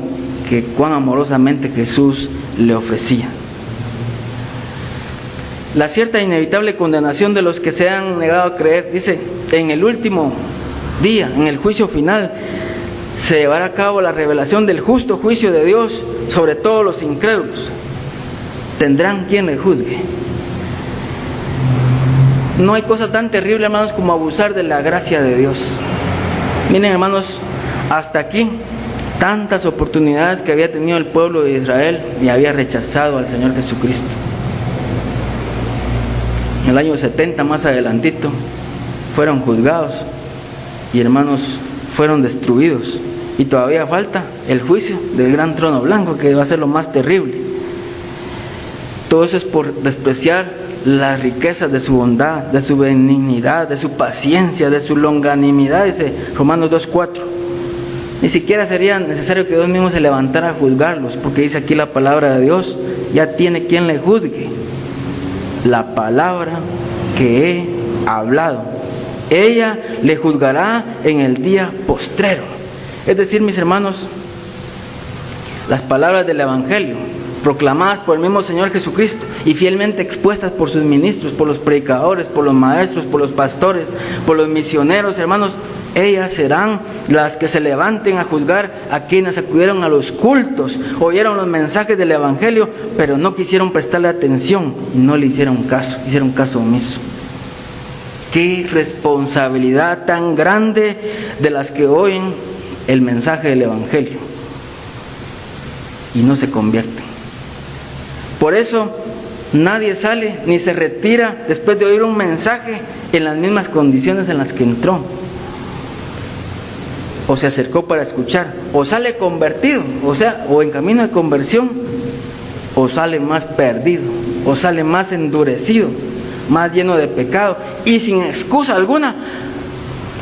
que cuán amorosamente Jesús le ofrecía. La cierta e inevitable condenación de los que se han negado a creer, dice, en el último día, en el juicio final, se llevará a cabo la revelación del justo juicio de Dios sobre todos los incrédulos. Tendrán quien le juzgue. No hay cosa tan terrible, hermanos, como abusar de la gracia de Dios. Miren, hermanos, hasta aquí tantas oportunidades que había tenido el pueblo de Israel y había rechazado al Señor Jesucristo. En el año 70, más adelantito, fueron juzgados y, hermanos, fueron destruidos. Y todavía falta el juicio del gran trono blanco, que va a ser lo más terrible. Todo eso es por despreciar las riquezas de su bondad, de su benignidad, de su paciencia, de su longanimidad, dice Romanos 2:4. Ni siquiera sería necesario que Dios mismo se levantara a juzgarlos, porque dice aquí la palabra de Dios, ya tiene quien le juzgue. La palabra que he hablado, ella le juzgará en el día postrero. Es decir, mis hermanos, las palabras del Evangelio, proclamadas por el mismo Señor Jesucristo y fielmente expuestas por sus ministros, por los predicadores, por los maestros, por los pastores, por los misioneros, hermanos, ellas serán las que se levanten a juzgar a quienes acudieron a los cultos, oyeron los mensajes del Evangelio, pero no quisieron prestarle atención y no le hicieron caso omiso. Qué responsabilidad tan grande de las que oyen el mensaje del Evangelio y no se convierten. Por eso Nadie sale ni se retira después de oír un mensaje en las mismas condiciones en las que entró, o se acercó para escuchar, o sale convertido, o en camino de conversión, o sale más perdido, o sale más endurecido, más lleno de pecado y sin excusa alguna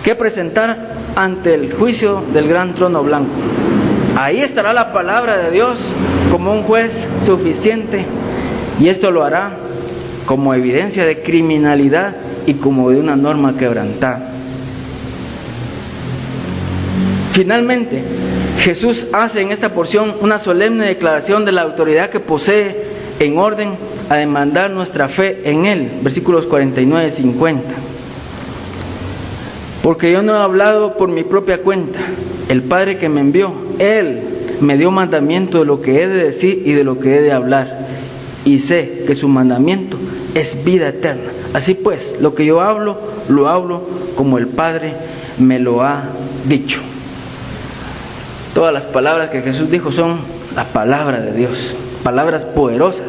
que presentar ante el juicio del gran trono blanco. Ahí estará la palabra de Dios como un juez suficiente, y esto lo hará como evidencia de criminalidad y como de una norma quebrantada. Finalmente, Jesús hace en esta porción una solemne declaración de la autoridad que posee en orden a demandar nuestra fe en Él. Versículos 49 y 50. Porque yo no he hablado por mi propia cuenta. El Padre que me envió, Él me dio mandamiento de lo que he de decir y de lo que he de hablar. Y sé que su mandamiento es vida eterna. Así pues, lo que yo hablo, lo hablo como el Padre me lo ha dicho. Todas las palabras que Jesús dijo son la palabra de Dios. Palabras poderosas.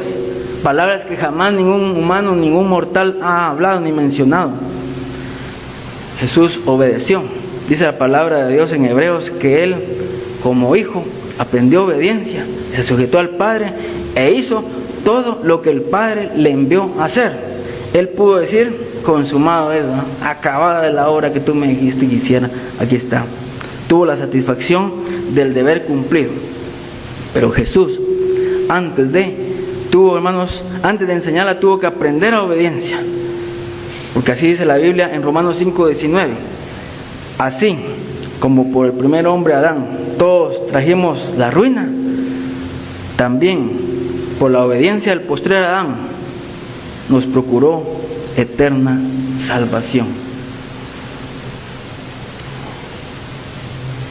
Palabras que jamás ningún humano, ningún mortal ha hablado ni mencionado. Jesús obedeció. Dice la palabra de Dios en Hebreos que Él, como hijo, aprendió obediencia, se sujetó al Padre e hizo todo lo que el Padre le envió a hacer. Él pudo decir, consumado es, ¿no? Acabada la obra que tú me dijiste que hiciera, aquí está. Tuvo la satisfacción del deber cumplido. Pero Jesús, antes de enseñarla, tuvo que aprender a obediencia. Porque así dice la Biblia en Romanos 5:19. Así como por el primer hombre Adán todos trajimos la ruina, también por la obediencia del postrer Adán nos procuró eterna salvación.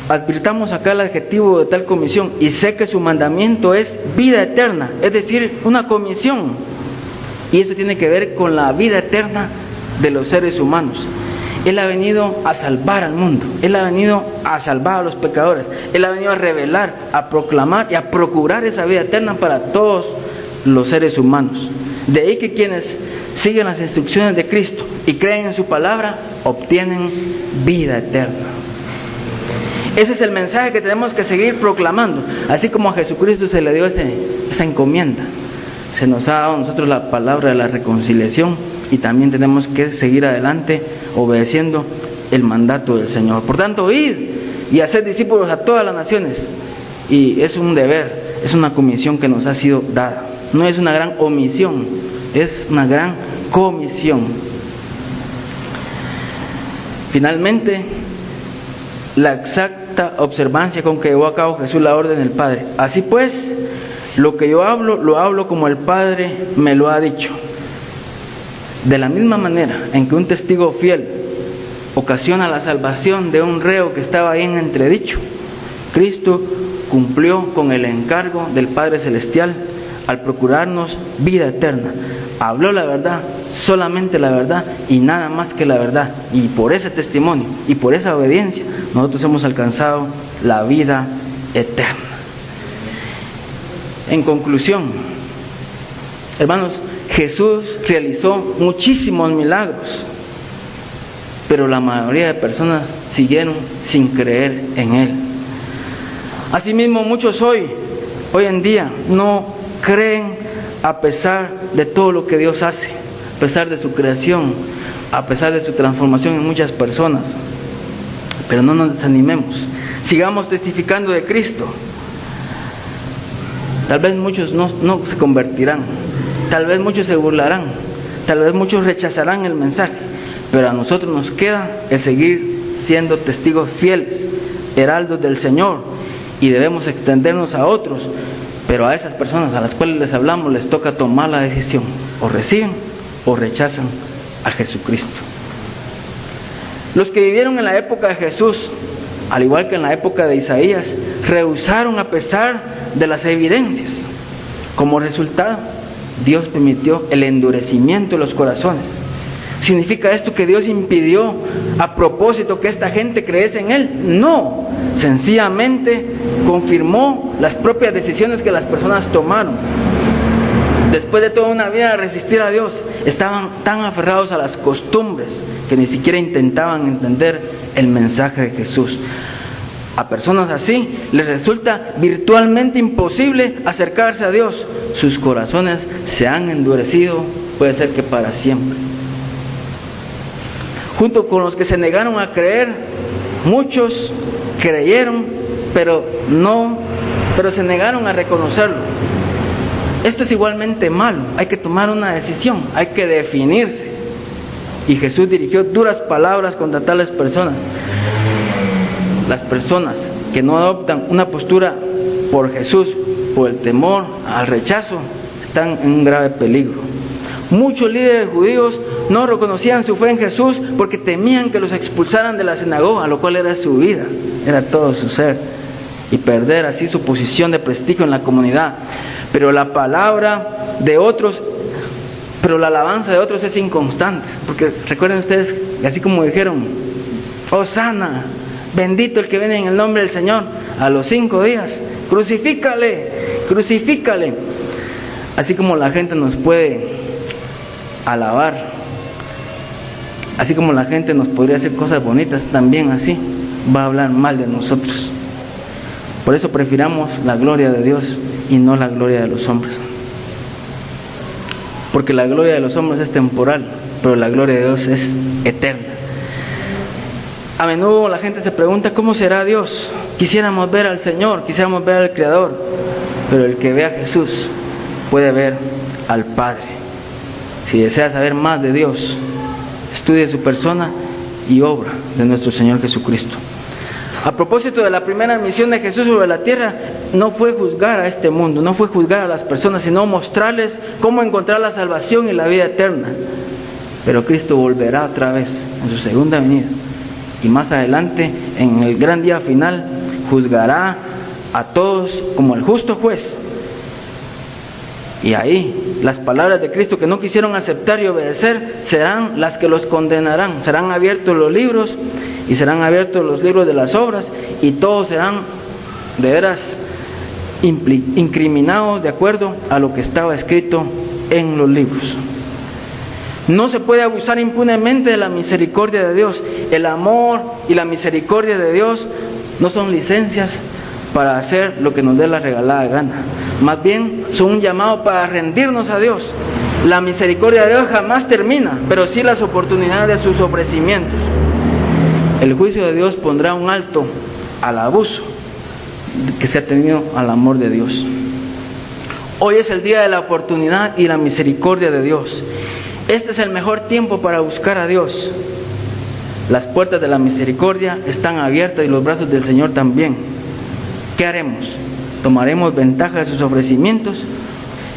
Advirtamos acá el adjetivo de tal comisión: y sé que su mandamiento es vida eterna, es decir, una comisión. Y eso tiene que ver con la vida eterna de los seres humanos. Él ha venido a salvar al mundo, Él ha venido a salvar a los pecadores, Él ha venido a revelar, a proclamar y a procurar esa vida eterna para todos los seres humanos. De ahí que quienes siguen las instrucciones de Cristo y creen en su palabra, obtienen vida eterna. Ese es el mensaje que tenemos que seguir proclamando. Así como a Jesucristo se le dio esa encomienda, se nos ha dado a nosotros la palabra de la reconciliación, y también tenemos que seguir adelante obedeciendo el mandato del Señor. Por tanto, id y haced discípulos a todas las naciones. Y es un deber, es una comisión que nos ha sido dada. No es una gran omisión, es una gran comisión. Finalmente, la exacta observancia con que llevó a cabo Jesús la orden del Padre. Así pues, lo que yo hablo, lo hablo como el Padre me lo ha dicho. De la misma manera en que un testigo fiel ocasiona la salvación de un reo que estaba ahí en entredicho, Cristo cumplió con el encargo del Padre Celestial al procurarnos vida eterna. Habló la verdad, solamente la verdad y nada más que la verdad. Y por ese testimonio y por esa obediencia, nosotros hemos alcanzado la vida eterna. En conclusión, hermanos, Jesús realizó muchísimos milagros, pero la mayoría de personas siguieron sin creer en Él. Asimismo, muchos hoy en día no creen a pesar de todo lo que Dios hace, a pesar de su creación, a pesar de su transformación en muchas personas. Pero no nos desanimemos, sigamos testificando de Cristo. Tal vez muchos no se convertirán, tal vez muchos se burlarán, tal vez muchos rechazarán el mensaje, pero a nosotros nos queda el seguir siendo testigos fieles, heraldos del Señor, y debemos extendernos a otros. Pero a esas personas a las cuales les hablamos les toca tomar la decisión: o reciben o rechazan a Jesucristo. Los que vivieron en la época de Jesús, al igual que en la época de Isaías, rehusaron a pesar de las evidencias. Como resultado, Dios permitió el endurecimiento de los corazones. ¿Significa esto que Dios impidió a propósito que esta gente creyese en Él? No, sencillamente confirmó las propias decisiones que las personas tomaron. después de toda una vida de resistir a Dios, estaban tan aferrados a las costumbres que ni siquiera intentaban entender el mensaje de Jesús. A personas así les resulta virtualmente imposible acercarse a Dios. Sus corazones se han endurecido, puede ser que para siempre. Junto con los que se negaron a creer, muchos creyeron, pero se negaron a reconocerlo. Esto es igualmente malo. Hay que tomar una decisión, hay que definirse. Y Jesús dirigió duras palabras contra tales personas. Las personas que no adoptan una postura por Jesús, por el temor al rechazo, están en un grave peligro. Muchos líderes judíos no reconocían su fe en Jesús porque temían que los expulsaran de la sinagoga, lo cual era su vida, era todo su ser, y perder así su posición de prestigio en la comunidad. Pero la alabanza de otros es inconstante, porque recuerden ustedes, así como dijeron, Hosana, bendito el que viene en el nombre del Señor, a los 5 días, crucifícale. Así como la gente nos puede alabar, así como la gente nos podría hacer cosas bonitas, también así va a hablar mal de nosotros. Por eso prefiramos la gloria de Dios y no la gloria de los hombres, porque la gloria de los hombres es temporal, pero la gloria de Dios es eterna. A menudo la gente se pregunta, ¿cómo será Dios? Quisiéramos ver al Señor, quisiéramos ver al Creador, pero el que ve a Jesús puede ver al Padre. Si desea saber más de Dios, estudie su persona y obra de nuestro Señor Jesucristo. A propósito de la primera misión de Jesús sobre la tierra, no fue juzgar a este mundo, no fue juzgar a las personas, sino mostrarles cómo encontrar la salvación y la vida eterna. Pero Cristo volverá otra vez en su segunda venida, y más adelante, en el gran día final, juzgará a todos como el justo juez. Y ahí, las palabras de Cristo que no quisieron aceptar y obedecer serán las que los condenarán. Serán abiertos los libros, y serán abiertos los libros de las obras, y todos serán de veras incriminados de acuerdo a lo que estaba escrito en los libros. No se puede abusar impunemente de la misericordia de Dios. El amor y la misericordia de Dios no son licencias para hacer lo que nos dé la regalada gana. Más bien son un llamado para rendirnos a Dios. La misericordia de Dios jamás termina, pero sí las oportunidades de sus ofrecimientos. El juicio de Dios pondrá un alto al abuso que se ha tenido al amor de Dios. Hoy es el día de la oportunidad y la misericordia de Dios. Este es el mejor tiempo para buscar a Dios. Las puertas de la misericordia están abiertas y los brazos del Señor también. ¿Qué haremos? ¿Tomaremos ventaja de sus ofrecimientos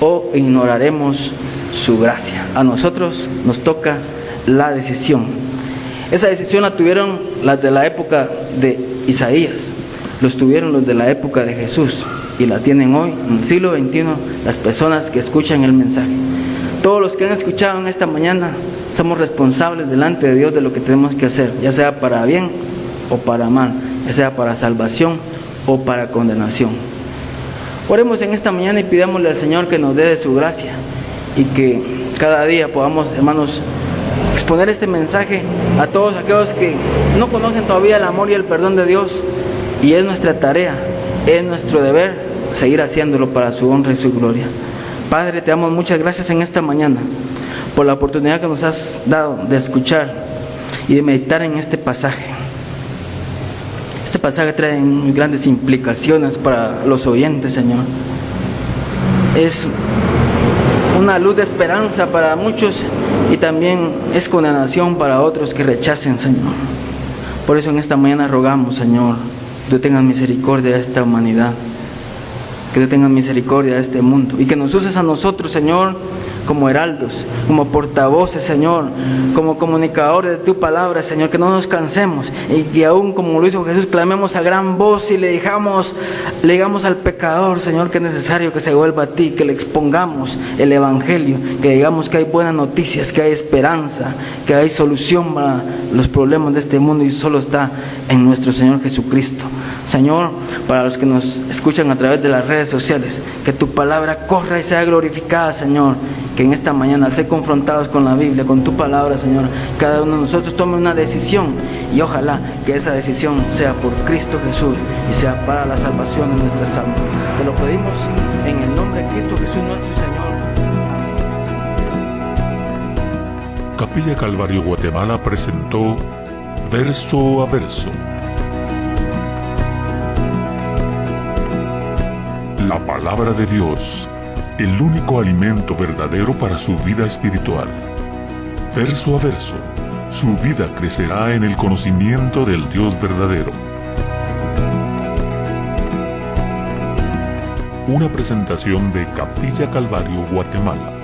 o ignoraremos su gracia? A nosotros nos toca la decisión. Esa decisión la tuvieron las de la época de Isaías, los tuvieron los de la época de Jesús, y la tienen hoy, en el siglo XXI, las personas que escuchan el mensaje. Todos los que han escuchado en esta mañana somos responsables delante de Dios de lo que tenemos que hacer, ya sea para bien o para mal, ya sea para salvación o para condenación. Oremos en esta mañana y pidámosle al Señor que nos dé de su gracia y que cada día podamos, hermanos, exponer este mensaje a todos aquellos que no conocen todavía el amor y el perdón de Dios, y es nuestra tarea, es nuestro deber seguir haciéndolo para su honra y su gloria. Padre, te damos muchas gracias en esta mañana por la oportunidad que nos has dado de escuchar y de meditar en este pasaje. Este pasaje trae muy grandes implicaciones para los oyentes, Señor. Es una luz de esperanza para muchos y también es condenación para otros que rechacen, Señor. Por eso en esta mañana rogamos, Señor, que tú tengas misericordia de esta humanidad, que tú tengas misericordia de este mundo y que nos uses a nosotros, Señor, como heraldos, como portavoces, Señor, como comunicadores de tu palabra, Señor, que no nos cansemos y que aún como lo hizo Jesús, clamemos a gran voz y le digamos al pecador, Señor, que es necesario que se vuelva a ti, que le expongamos el Evangelio, que digamos que hay buenas noticias, que hay esperanza, que hay solución para los problemas de este mundo y solo está en nuestro Señor Jesucristo. Señor, para los que nos escuchan a través de las redes sociales, que tu palabra corra y sea glorificada, Señor. Que en esta mañana, al ser confrontados con la Biblia, con tu palabra, Señor, cada uno de nosotros tome una decisión, y ojalá que esa decisión sea por Cristo Jesús y sea para la salvación de nuestras almas. Te lo pedimos en el nombre de Cristo Jesús nuestro Señor. Capilla Calvario Guatemala presentó Verso a Verso. La palabra de Dios, el único alimento verdadero para su vida espiritual. Verso a verso, su vida crecerá en el conocimiento del Dios verdadero. Una presentación de Capilla Calvario Guatemala.